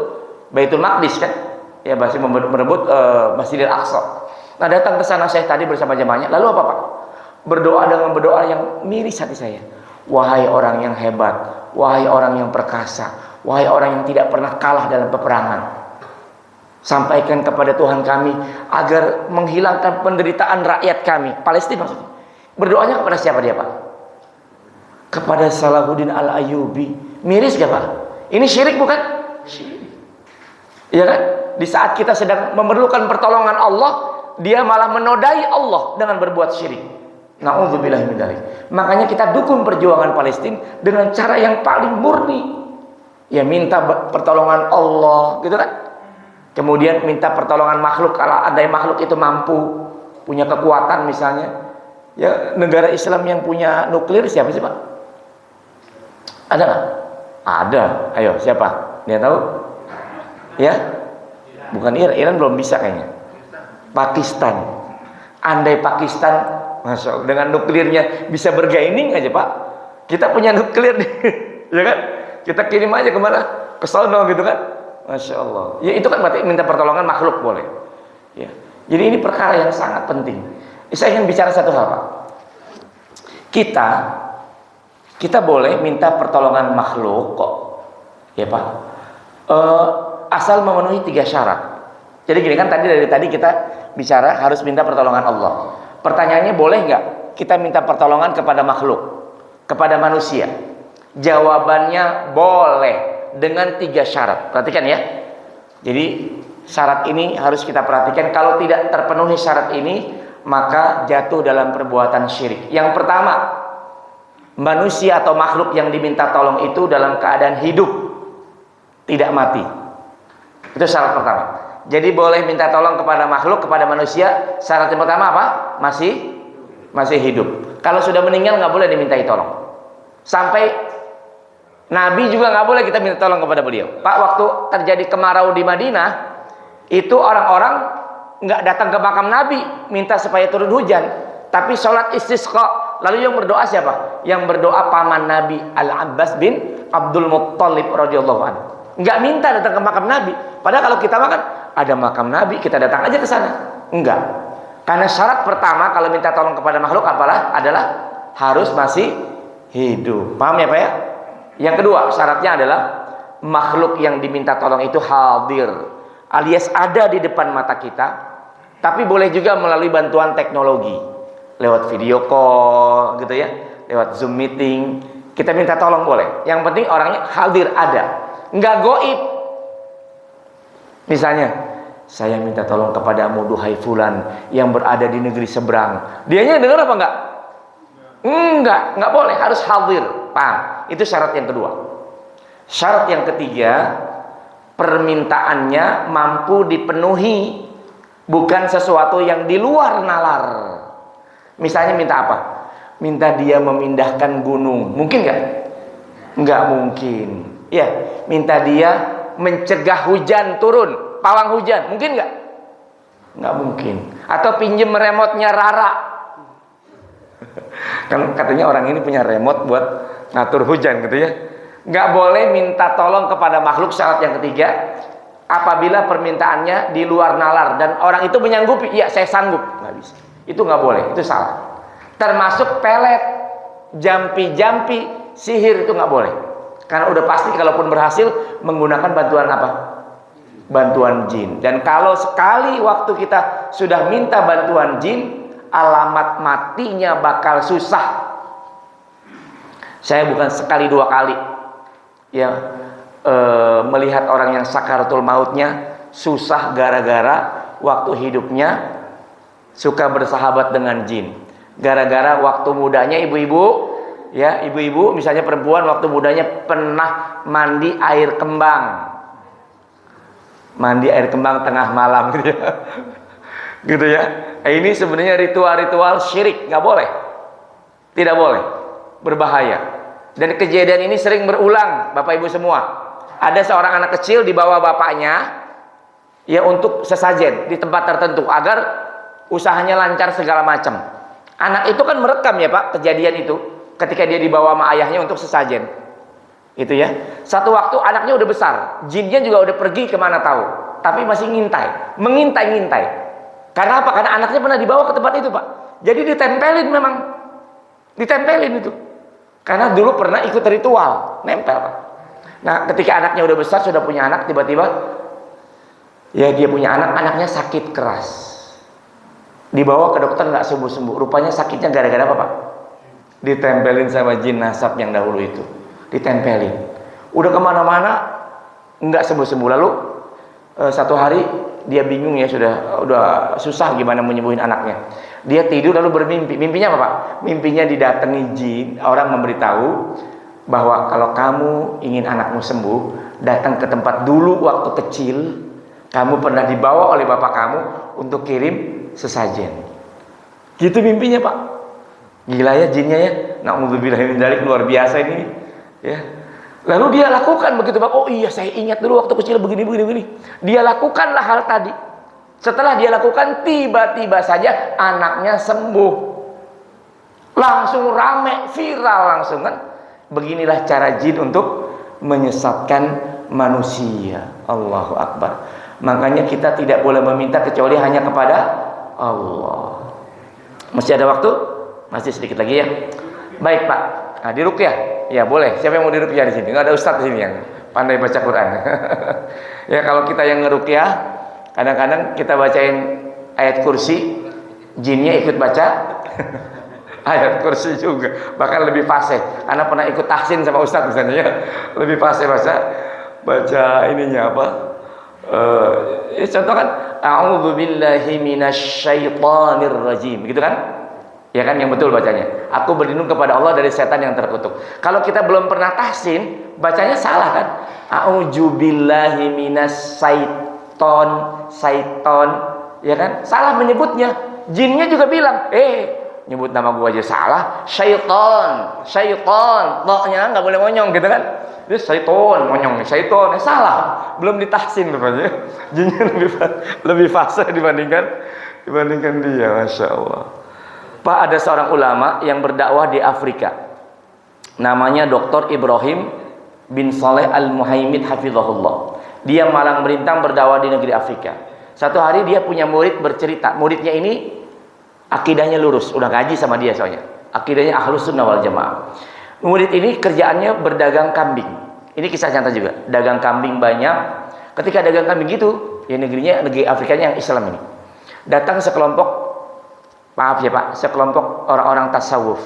Baitul Maqdis kan, ya, berhasil merebut Masjidil Aqsa. Nah, datang ke sana saya tadi bersama jemaahnya. Lalu apa Pak? Berdoa dengan berdoa yang miris hati saya. Wahai orang yang hebat, wahai orang yang perkasa, wahai orang yang tidak pernah kalah dalam peperangan, sampaikan kepada Tuhan kami agar menghilangkan penderitaan rakyat kami, Palestina maksudnya. Berdoanya kepada siapa dia Pak? Kepada Salahuddin Al-Ayyubi. Miris gak Pak? Ini syirik bukan? Syirik. Iya kan? Di saat kita sedang memerlukan pertolongan Allah, dia malah menodai Allah dengan berbuat syirik. Na'udzubillah min dzalik. Makanya kita dukung perjuangan Palestina dengan cara yang paling murni. Ya, minta pertolongan Allah, gitu kan? Kemudian minta pertolongan makhluk kalau ada yang makhluk itu mampu, punya kekuatan misalnya. Ya, negara Islam yang punya nuklir siapa sih Pak? Ada nggak? Ada. Ayo, siapa? Dia tahu? Ya? Bukan Iran. Iran belum bisa kayaknya. Pakistan. Andai Pakistan, Masya Allah, dengan nuklirnya bisa bergaining aja Pak. Kita punya nuklir nih, ya kan? Kita kirim aja kemana? Ke sono gitu kan? Masya Allah. Ya itu kan berarti minta pertolongan makhluk boleh. Ya. Jadi ini perkara yang sangat penting. Saya ingin bicara satu hal Pak. Kita boleh minta pertolongan makhluk kok, ya Pak. Asal memenuhi 3 syarat. Jadi gini kan, dari tadi kita bicara harus minta pertolongan Allah. Pertanyaannya, boleh nggak kita minta pertolongan kepada makhluk, kepada manusia? Jawabannya boleh dengan 3 syarat. Perhatikan ya. Jadi syarat ini harus kita perhatikan. Kalau tidak terpenuhi syarat ini, maka jatuh dalam perbuatan syirik. Yang pertama, manusia atau makhluk yang diminta tolong itu dalam keadaan hidup, tidak mati. Itu syarat pertama. Jadi boleh minta tolong kepada makhluk, kepada manusia. Syarat yang pertama apa? Masih hidup. Kalau sudah meninggal nggak boleh dimintai tolong. Sampai Nabi juga nggak boleh kita minta tolong kepada beliau. Pak, waktu terjadi kemarau di Madinah, itu orang-orang nggak datang ke makam Nabi minta supaya turun hujan, tapi sholat istisqa. Lalu yang berdoa siapa? Yang berdoa paman Nabi, Al-Abbas bin Abdul Muttalib radhiyallahu anhu. Nggak minta datang ke makam Nabi. Padahal kalau kita makan ada makam Nabi, kita datang aja ke sana. Enggak. Karena syarat pertama kalau minta tolong kepada makhluk adalah harus masih hidup. Paham ya Pak ya? Yang kedua, syaratnya adalah makhluk yang diminta tolong itu hadir, alias ada di depan mata kita. Tapi boleh juga melalui bantuan teknologi, lewat video call gitu ya, lewat Zoom meeting. Kita minta tolong boleh. Yang penting orangnya hadir, ada. Enggak goib. Misalnya, saya minta tolong kepadamu duhai fulan yang berada di negeri seberang. Dianya dengar apa enggak? Enggak boleh, harus hadir. Paham? Itu syarat yang kedua. Syarat yang ketiga, permintaannya mampu dipenuhi, bukan sesuatu yang di luar nalar. Misalnya minta apa? Minta dia memindahkan gunung. Mungkin nggak? Nggak mungkin. Ya, minta dia mencegah hujan turun, pawang hujan. Mungkin nggak? Nggak mungkin. Atau pinjem remote-nya Rara. Kan katanya orang ini punya remote buat ngatur hujan gitu ya. Nggak boleh minta tolong kepada makhluk. Syarat yang ketiga, apabila permintaannya di luar nalar dan orang itu menyanggupi, ya saya sanggup. Nggak bisa. Itu nggak boleh, itu salah. Termasuk pelet, jampi-jampi, sihir itu nggak boleh. Karena udah pasti kalaupun berhasil menggunakan bantuan apa? Bantuan jin. Dan kalau sekali waktu kita sudah minta bantuan jin, alamat matinya bakal susah. Saya bukan sekali dua kali ya melihat orang yang sakaratul mautnya susah gara-gara waktu hidupnya suka bersahabat dengan jin. Gara-gara waktu mudanya ibu-ibu, ya ibu-ibu misalnya perempuan waktu mudanya pernah mandi air kembang. Mandi air kembang tengah malam gitu ya. Gitu ya. Ini sebenarnya ritual-ritual syirik, nggak boleh. Tidak boleh. Berbahaya. Dan kejadian ini sering berulang, Bapak Ibu semua. Ada seorang anak kecil dibawa bapaknya ya untuk sesajen di tempat tertentu agar usahanya lancar segala macam. Anak itu kan merekam ya Pak kejadian itu ketika dia dibawa sama ayahnya untuk sesajen. Itu ya. Satu waktu anaknya udah besar, jinnya juga udah pergi kemana tahu, tapi masih ngintai, mengintai-ngintai. Karena apa? Karena anaknya pernah dibawa ke tempat itu Pak. Jadi ditempelin memang, ditempelin itu. Karena dulu pernah ikut ritual, nempel Pak. Nah ketika anaknya udah besar, sudah punya anak, tiba-tiba ya dia punya anak, anaknya sakit keras. Dibawa ke dokter nggak sembuh-sembuh. Rupanya sakitnya gara-gara apa Pak? Ditempelin sama jin nasab yang dahulu itu. Ditempelin. Udah kemana-mana nggak sembuh-sembuh. Lalu satu hari dia bingung ya, udah susah gimana menyembuhin anaknya. Dia tidur lalu bermimpi. Mimpinya apa Pak? Mimpinya didatangi jin. Orang memberitahu bahwa kalau kamu ingin anakmu sembuh, datang ke tempat dulu waktu kecil kamu pernah dibawa oleh bapak kamu untuk kirim sesajen. Gitu mimpinya Pak. Gila ya jinnya ya. Na'udzubillah min dzalik, luar biasa ini ya. Lalu dia lakukan begitu Pak. Oh iya saya ingat dulu waktu kecil begini. Dia lakukanlah hal tadi. Setelah dia lakukan, tiba-tiba saja anaknya sembuh. Langsung rame, viral langsung kan. Beginilah cara jin untuk menyesatkan manusia. Allahu Akbar. Makanya kita tidak boleh meminta kecuali hanya kepada Allah. Masih ada waktu? Masih sedikit lagi ya. Baik Pak. Nah, diruqyah. Ya boleh. Siapa yang mau diruqyah di sini? Enggak ada ustaz di sini yang pandai baca Quran. Ya kalau kita yang ngeruqyah, kadang-kadang kita bacain ayat kursi, jinnya ikut baca ayat kursi juga. Bahkan lebih fasih. Karena pernah ikut tahsin sama ustaz misalnya ya. Lebih fasih baca ininya apa? Contoh kan a'udzubillahi minasyaitonir rajim gitu kan? Ya kan yang betul bacanya. Aku berlindung kepada Allah dari setan yang terkutuk. Kalau kita belum pernah tahsin, bacanya salah kan? A'udzubillahi minasyaiton, syaiton, ya kan? Salah menyebutnya. Jinnya juga bilang, nyebut nama gua aja salah. Syaiton, to-nya enggak boleh monyong gitu kan? Itu syaiton, monyong, syaiton, salah. Belum ditahsin rupanya. Jinnya lebih fasih dibandingkan dia, Masya Allah. Pak, ada seorang ulama yang berdakwah di Afrika. Namanya Dr. Ibrahim bin Saleh Al-Muhaimid Hafizahullah. Dia malang melintang berdakwah di negeri Afrika. Satu hari dia punya murid bercerita. Muridnya ini akidahnya lurus, udah ngaji sama dia soalnya. Akidahnya Ahlus Sunnah wal Jamaah. Murid ini kerjaannya berdagang kambing. Ini kisah nyata juga. Dagang kambing banyak. Ketika dagang kambing gitu, ya negeri Afrikanya yang Islam ini. Datang sekelompok, maaf ya Pak, sekelompok orang-orang tasawuf,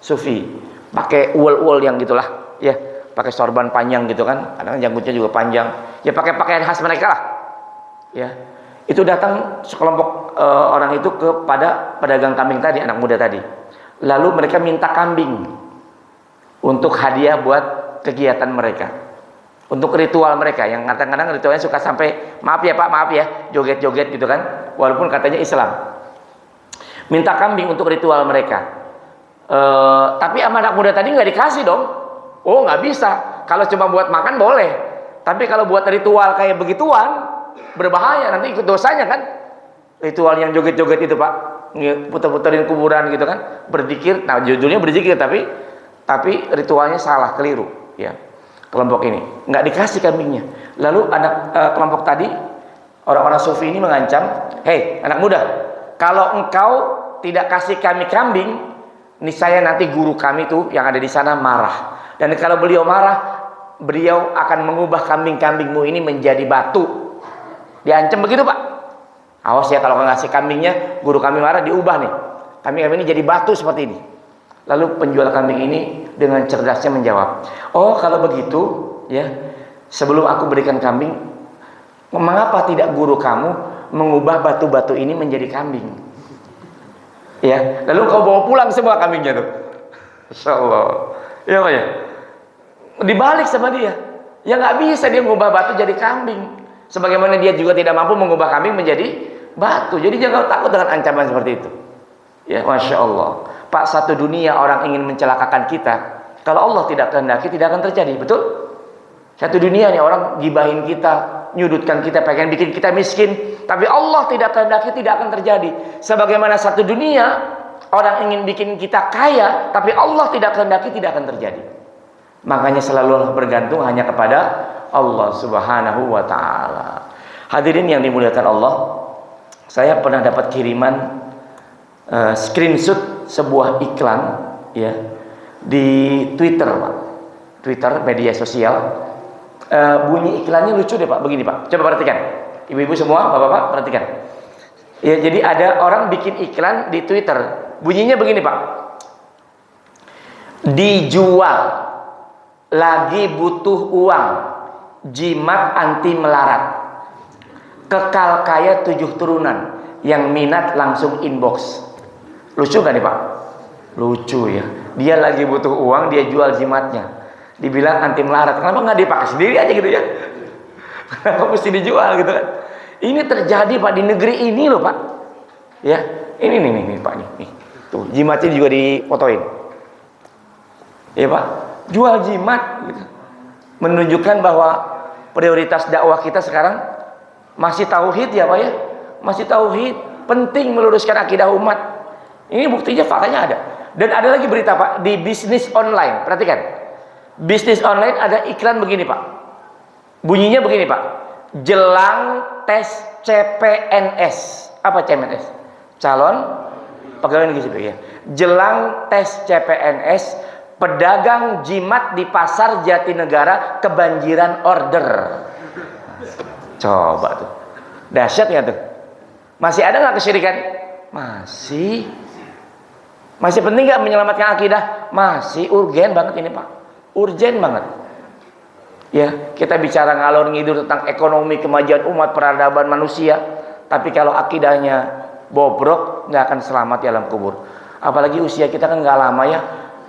sufi, pakai uol-uol yang gitulah, ya, pakai sorban panjang gitu kan, kadang janggutnya juga panjang, ya pakai pakaian khas mereka lah, ya. Itu datang sekelompok orang itu kepada pedagang kambing tadi, anak muda tadi. Lalu mereka minta kambing untuk hadiah buat kegiatan mereka, untuk ritual mereka, yang kadang-kadang ritualnya suka sampai, maaf ya Pak, maaf ya, joget-joget gitu kan, walaupun katanya Islam. minta kambing untuk ritual mereka. Tapi sama anak muda tadi nggak dikasih dong. Oh, nggak bisa. Kalau cuma buat makan boleh, tapi kalau buat ritual kayak begituan berbahaya, nanti ikut dosanya kan. Ritual yang joget-joget itu Pak, puter-puterin kuburan gitu kan, berzikir. Nah, judulnya berzikir tapi ritualnya salah, keliru ya. Kelompok ini nggak dikasih kambingnya. Lalu anak kelompok tadi, orang-orang sufi ini mengancam, hei anak muda, kalau engkau tidak kasih kami kambing, niscaya nanti guru kami tuh yang ada di sana marah. Dan kalau beliau marah, beliau akan mengubah kambing-kambingmu ini menjadi batu. Diancam begitu Pak. Awas ya kalau nggak ngasih kambingnya, guru kami marah, diubah nih. Kambing-kambing ini jadi batu seperti ini. Lalu penjual kambing ini dengan cerdasnya menjawab, oh kalau begitu ya, sebelum aku berikan kambing, mengapa tidak guru kamu mengubah batu-batu ini menjadi kambing? Ya, lalu kau bawa pulang semua kambingnya tuh. Masya Allah. Ya Pak ya. Dibalik sama dia. Ya nggak bisa dia mengubah batu jadi kambing. Sebagaimana dia juga tidak mampu mengubah kambing menjadi batu. Jadi jangan takut dengan ancaman seperti itu. Ya, Masya Allah. Pak, satu dunia orang ingin mencelakakan kita. Kalau Allah tidak kehendaki, tidak akan terjadi. Betul? Satu dunia nih orang gibahin kita, nyudutkan kita, pengen bikin kita miskin. Tapi Allah tidak kehendaki, tidak akan terjadi. Sebagaimana satu dunia orang ingin bikin kita kaya, tapi Allah tidak kehendaki, tidak akan terjadi. Makanya selalu bergantung hanya kepada Allah Subhanahu wa ta'ala. Hadirin yang dimuliakan Allah, saya pernah dapat kiriman screenshot sebuah iklan ya di Twitter Pak. Twitter, media sosial. Bunyi iklannya lucu deh Pak, begini Pak. Coba perhatikan. Ibu-ibu semua, bapak-bapak perhatikan. Ya, jadi ada orang bikin iklan di Twitter. Bunyinya begini Pak. Dijual, lagi butuh uang, jimat anti melarat, kekal kaya 7 turunan, yang minat langsung inbox. Lucu gak nih Pak? Lucu ya. Dia lagi butuh uang, dia jual jimatnya, dibilang anti melarat. Kenapa nggak dipakai sendiri aja gitu ya? Kenapa mesti dijual gitu kan? Ini terjadi Pak di negeri ini loh Pak. Ya, ini nih Pak nih. Tuh, jimatnya juga difotoin. Ya Pak, jual jimat gitu. Menunjukkan bahwa prioritas dakwah kita sekarang masih tauhid ya Pak ya. Masih tauhid, penting meluruskan akidah umat. Ini buktinya, faktanya ada. Dan ada lagi berita Pak di bisnis online. Perhatikan. Bisnis online ada iklan begini Pak. Bunyinya begini Pak. Jelang tes CPNS. Apa CPNS? Calon pegawai negeri sipil ya. Jelang tes CPNS, pedagang jimat di pasar Jatinegara kebanjiran order. Coba tuh. Dahsyat nggak tuh? Masih ada nggak kesyirikan? Masih. Masih penting nggak menyelamatkan akidah? Masih urgen banget ini Pak. Urgen banget. Ya, kita bicara ngalor ngidur tentang ekonomi, kemajuan umat, peradaban manusia, tapi kalau akidahnya bobrok, nggak akan selamat di alam kubur. Apalagi usia kita kan nggak lama ya.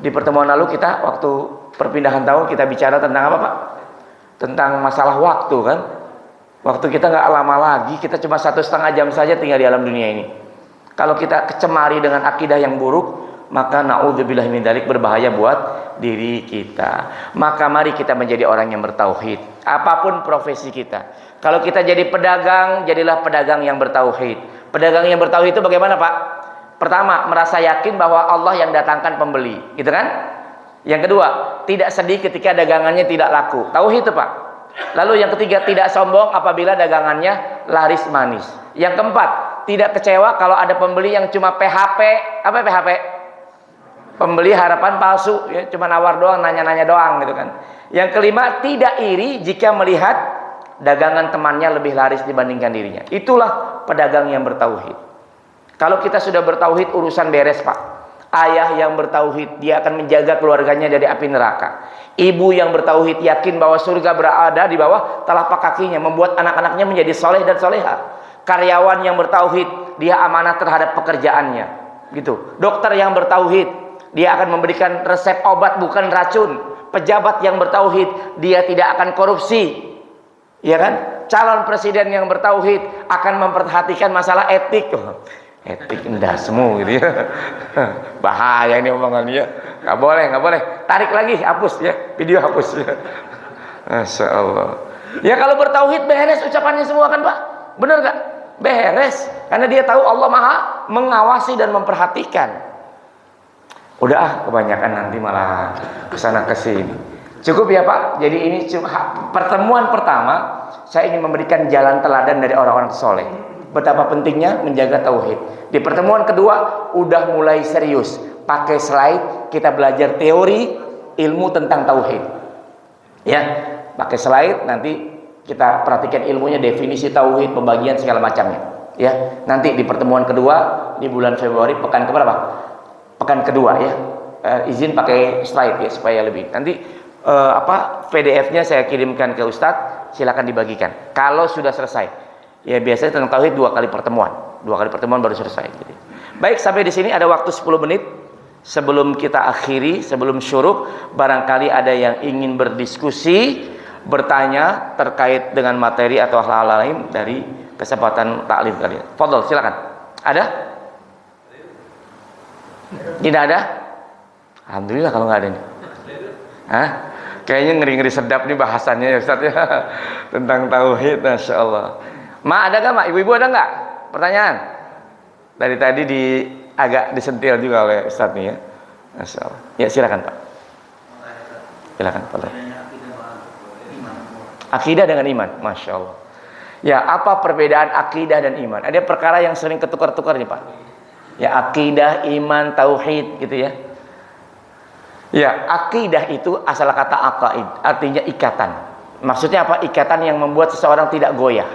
Di pertemuan lalu kita waktu perpindahan tahun kita bicara tentang apa Pak? Tentang masalah waktu kan. Waktu kita nggak lama lagi, kita cuma 1,5 jam saja tinggal di alam dunia ini. Kalau kita kecemari dengan akidah yang buruk, maka naudzubillahi min dzalik, berbahaya buat diri kita. Maka mari kita menjadi orang yang bertauhid, apapun profesi kita. Kalau kita jadi pedagang, jadilah pedagang yang bertauhid. Pedagang yang bertauhid itu bagaimana Pak? Pertama, merasa yakin bahwa Allah yang datangkan pembeli, gitu kan? Yang kedua, tidak sedih ketika dagangannya tidak laku. Tauhid itu Pak. Lalu yang ketiga, tidak sombong apabila dagangannya laris manis. Yang keempat, tidak kecewa kalau ada pembeli yang cuma PHP. Apa PHP? Pembeli harapan palsu, ya, cuma nawar doang, nanya-nanya doang gitu kan. Yang kelima, tidak iri jika melihat dagangan temannya lebih laris dibandingkan dirinya. Itulah pedagang yang bertauhid. Kalau kita sudah bertauhid, urusan beres Pak. Ayah yang bertauhid, dia akan menjaga keluarganya dari api neraka. Ibu yang bertauhid yakin bahwa surga berada di bawah telapak kakinya, membuat anak-anaknya menjadi soleh dan soleha. Karyawan yang bertauhid, dia amanah terhadap pekerjaannya, gitu. Dokter yang bertauhid, dia akan memberikan resep obat bukan racun. Pejabat yang bertauhid, dia tidak akan korupsi, ya kan? Calon presiden yang bertauhid akan memperhatikan masalah etik. Etik endah semua gitu ya. Bahaya ini omongannya. Nggak boleh. Tarik lagi, hapus ya. Video hapus ya. Masya Allah. Ya kalau bertauhid beres ucapannya semua kan Pak? Bener nggak? Beres. Karena dia tahu Allah Maha mengawasi dan memperhatikan. Udah kebanyakan nanti malah kesana kesini. Cukup ya Pak. Jadi ini pertemuan pertama saya ingin memberikan jalan teladan dari orang-orang soleh. Betapa pentingnya menjaga tauhid. Di pertemuan kedua udah mulai serius. Pakai slide kita belajar teori ilmu tentang tauhid. Ya, pakai slide nanti kita perhatikan ilmunya, definisi tauhid, pembagian segala macamnya. Ya, nanti di pertemuan kedua di bulan Februari pekan keberapa? Pekan kedua ya. Izin pakai slide ya supaya lebih. Nanti PDF-nya saya kirimkan ke Ustadz, silakan dibagikan. Kalau sudah selesai. Ya biasanya tentang tauhid 2 kali pertemuan. 2 kali pertemuan baru selesai gitu. Baik, sampai di sini ada waktu 10 menit sebelum kita akhiri, sebelum syuruk, barangkali ada yang ingin berdiskusi, bertanya terkait dengan materi atau hal-hal lain dari kesempatan taklim kalian. Fadhol, silakan. Ada? Tidak ada? Alhamdulillah kalau nggak ada nih. Hah? Kayaknya ngeri-ngeri sedap nih bahasannya ya Ustaz ya. Tentang tauhid, Masya Allah. Ma, ada gak Ma? Ibu-ibu ada nggak pertanyaan? Dari tadi agak disentil juga oleh Ustaz nih ya. Masya Allah. Ya silakan Pak. Silakan Pak. Akidah dengan iman, Masya Allah. Ya, apa perbedaan akidah dan iman? Ada perkara yang sering ketukar-tukar nih Pak. Ya, akidah, iman, tauhid gitu ya. Ya, akidah itu asal kata aqaid, artinya ikatan. Maksudnya apa? Ikatan yang membuat seseorang tidak goyah.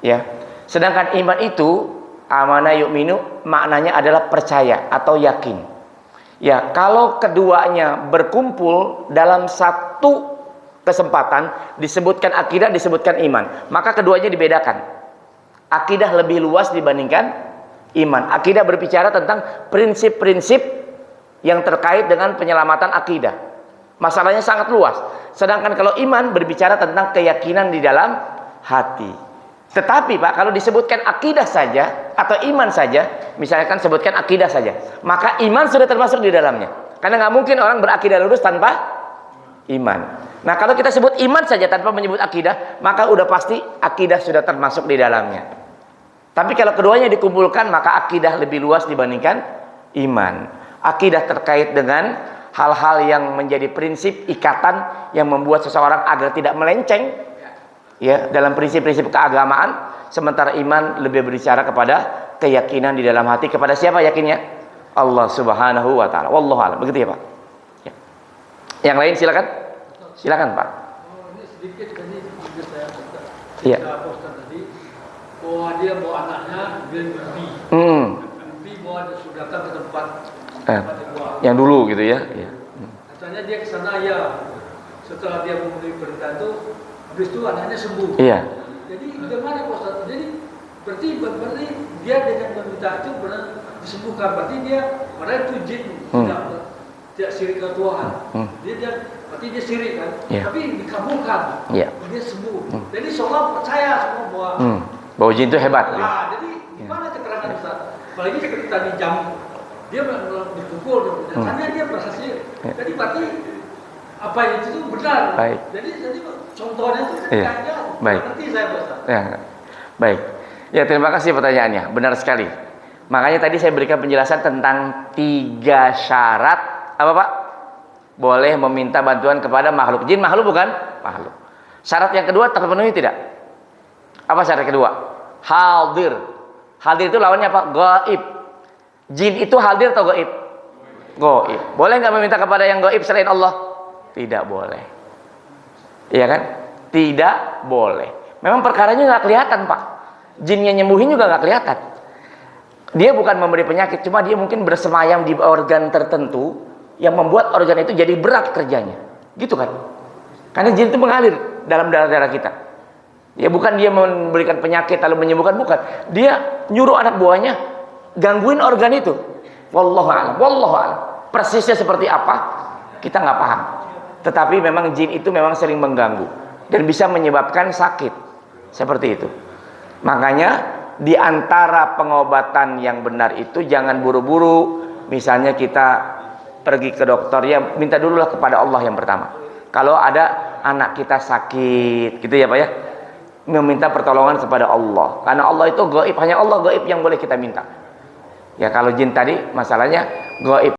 Ya. Sedangkan iman itu amana yu'minu, maknanya adalah percaya atau yakin. Ya, kalau keduanya berkumpul dalam satu kesempatan disebutkan akidah, disebutkan iman, maka keduanya dibedakan. Akidah lebih luas dibandingkan iman. Akidah berbicara tentang prinsip-prinsip yang terkait dengan penyelamatan akidah. Masalahnya sangat luas. Sedangkan kalau iman berbicara tentang keyakinan di dalam hati. Tetapi Pak, kalau disebutkan akidah saja atau iman saja, misalkan sebutkan akidah saja, maka iman sudah termasuk di dalamnya. Karena nggak mungkin orang berakidah lurus tanpa iman. Nah, kalau kita sebut iman saja tanpa menyebut akidah, maka udah pasti akidah sudah termasuk di dalamnya. Tapi kalau keduanya dikumpulkan, maka akidah lebih luas dibandingkan iman. Akidah terkait dengan hal-hal yang menjadi prinsip ikatan yang membuat seseorang agar tidak melenceng ya dalam prinsip-prinsip keagamaan, sementara iman lebih berbicara kepada keyakinan di dalam hati. Kepada siapa yakinnya? Allah Subhanahu wa taala. Wallahu a'lam. Begitu ya, Pak. Ya. Yang lain silakan. Silakan, Pak. Ini sedikit tadi saya Iya. tadi bahwa dia bawa anaknya dia mimpi. Mimpi bahwa dia sudah datang ke tempat yang dulu gitu ya. Iya. Katanya dia ke sana ya. Setelah dia memberi perintah itu, habis itu anaknya sembuh. Iya. Jadi bagaimana Pak Ustaz? Jadi berarti dia dengan meminta itu benar disembuhkan. Berarti dia padahal itu jin tidak syirik ke Tuhan. Berarti dia syirik kan. Yeah. Tapi dikabulkan. Yeah. Dia sembuh. Jadi seolah percaya semua bahwa jin itu hebat. Nah, jadi gimana keterangan Ustaz? Apalagi seperti tadi jam dia dipukul dan katanya dia berhasil. Jadi berarti apa itu tuh benar. Baik. Jadi contohnya itu kayaknya nanti saya Ustaz. Ya. Baik. Ya, terima kasih pertanyaannya. Benar sekali. Makanya tadi saya berikan penjelasan tentang 3 syarat apa Pak? Boleh meminta bantuan kepada makhluk. Jin makhluk bukan? Makhluk. Syarat yang kedua terpenuhi tidak? Apa syarat kedua? Hadir. Hadir itu lawannya apa? Gaib. Jin itu hadir atau gaib? Gaib. Boleh nggak meminta kepada yang gaib selain Allah? Tidak boleh. Iya kan? Tidak boleh. Memang perkaranya nggak kelihatan Pak. Jinnya nyembuhin juga nggak kelihatan. Dia bukan memberi penyakit, cuma dia mungkin bersemayam di organ tertentu yang membuat organ itu jadi berat kerjanya. Gitu kan? Karena jin itu mengalir dalam darah-darah kita. Ya bukan dia memberikan penyakit lalu menyembuhkan, bukan. Dia nyuruh anak buahnya gangguin organ itu. Wallahu a'lam. Wallahu a'lam. Persisnya seperti apa? Kita nggak paham. Tetapi memang jin itu memang sering mengganggu dan bisa menyebabkan sakit. Seperti itu. Makanya di antara pengobatan yang benar itu jangan buru-buru. Misalnya kita pergi ke dokter, ya minta dululah kepada Allah yang pertama. Kalau ada anak kita sakit, gitu ya Pak ya, meminta pertolongan kepada Allah. Karena Allah itu gaib, hanya Allah gaib yang boleh kita minta. Ya kalau jin tadi masalahnya gaib.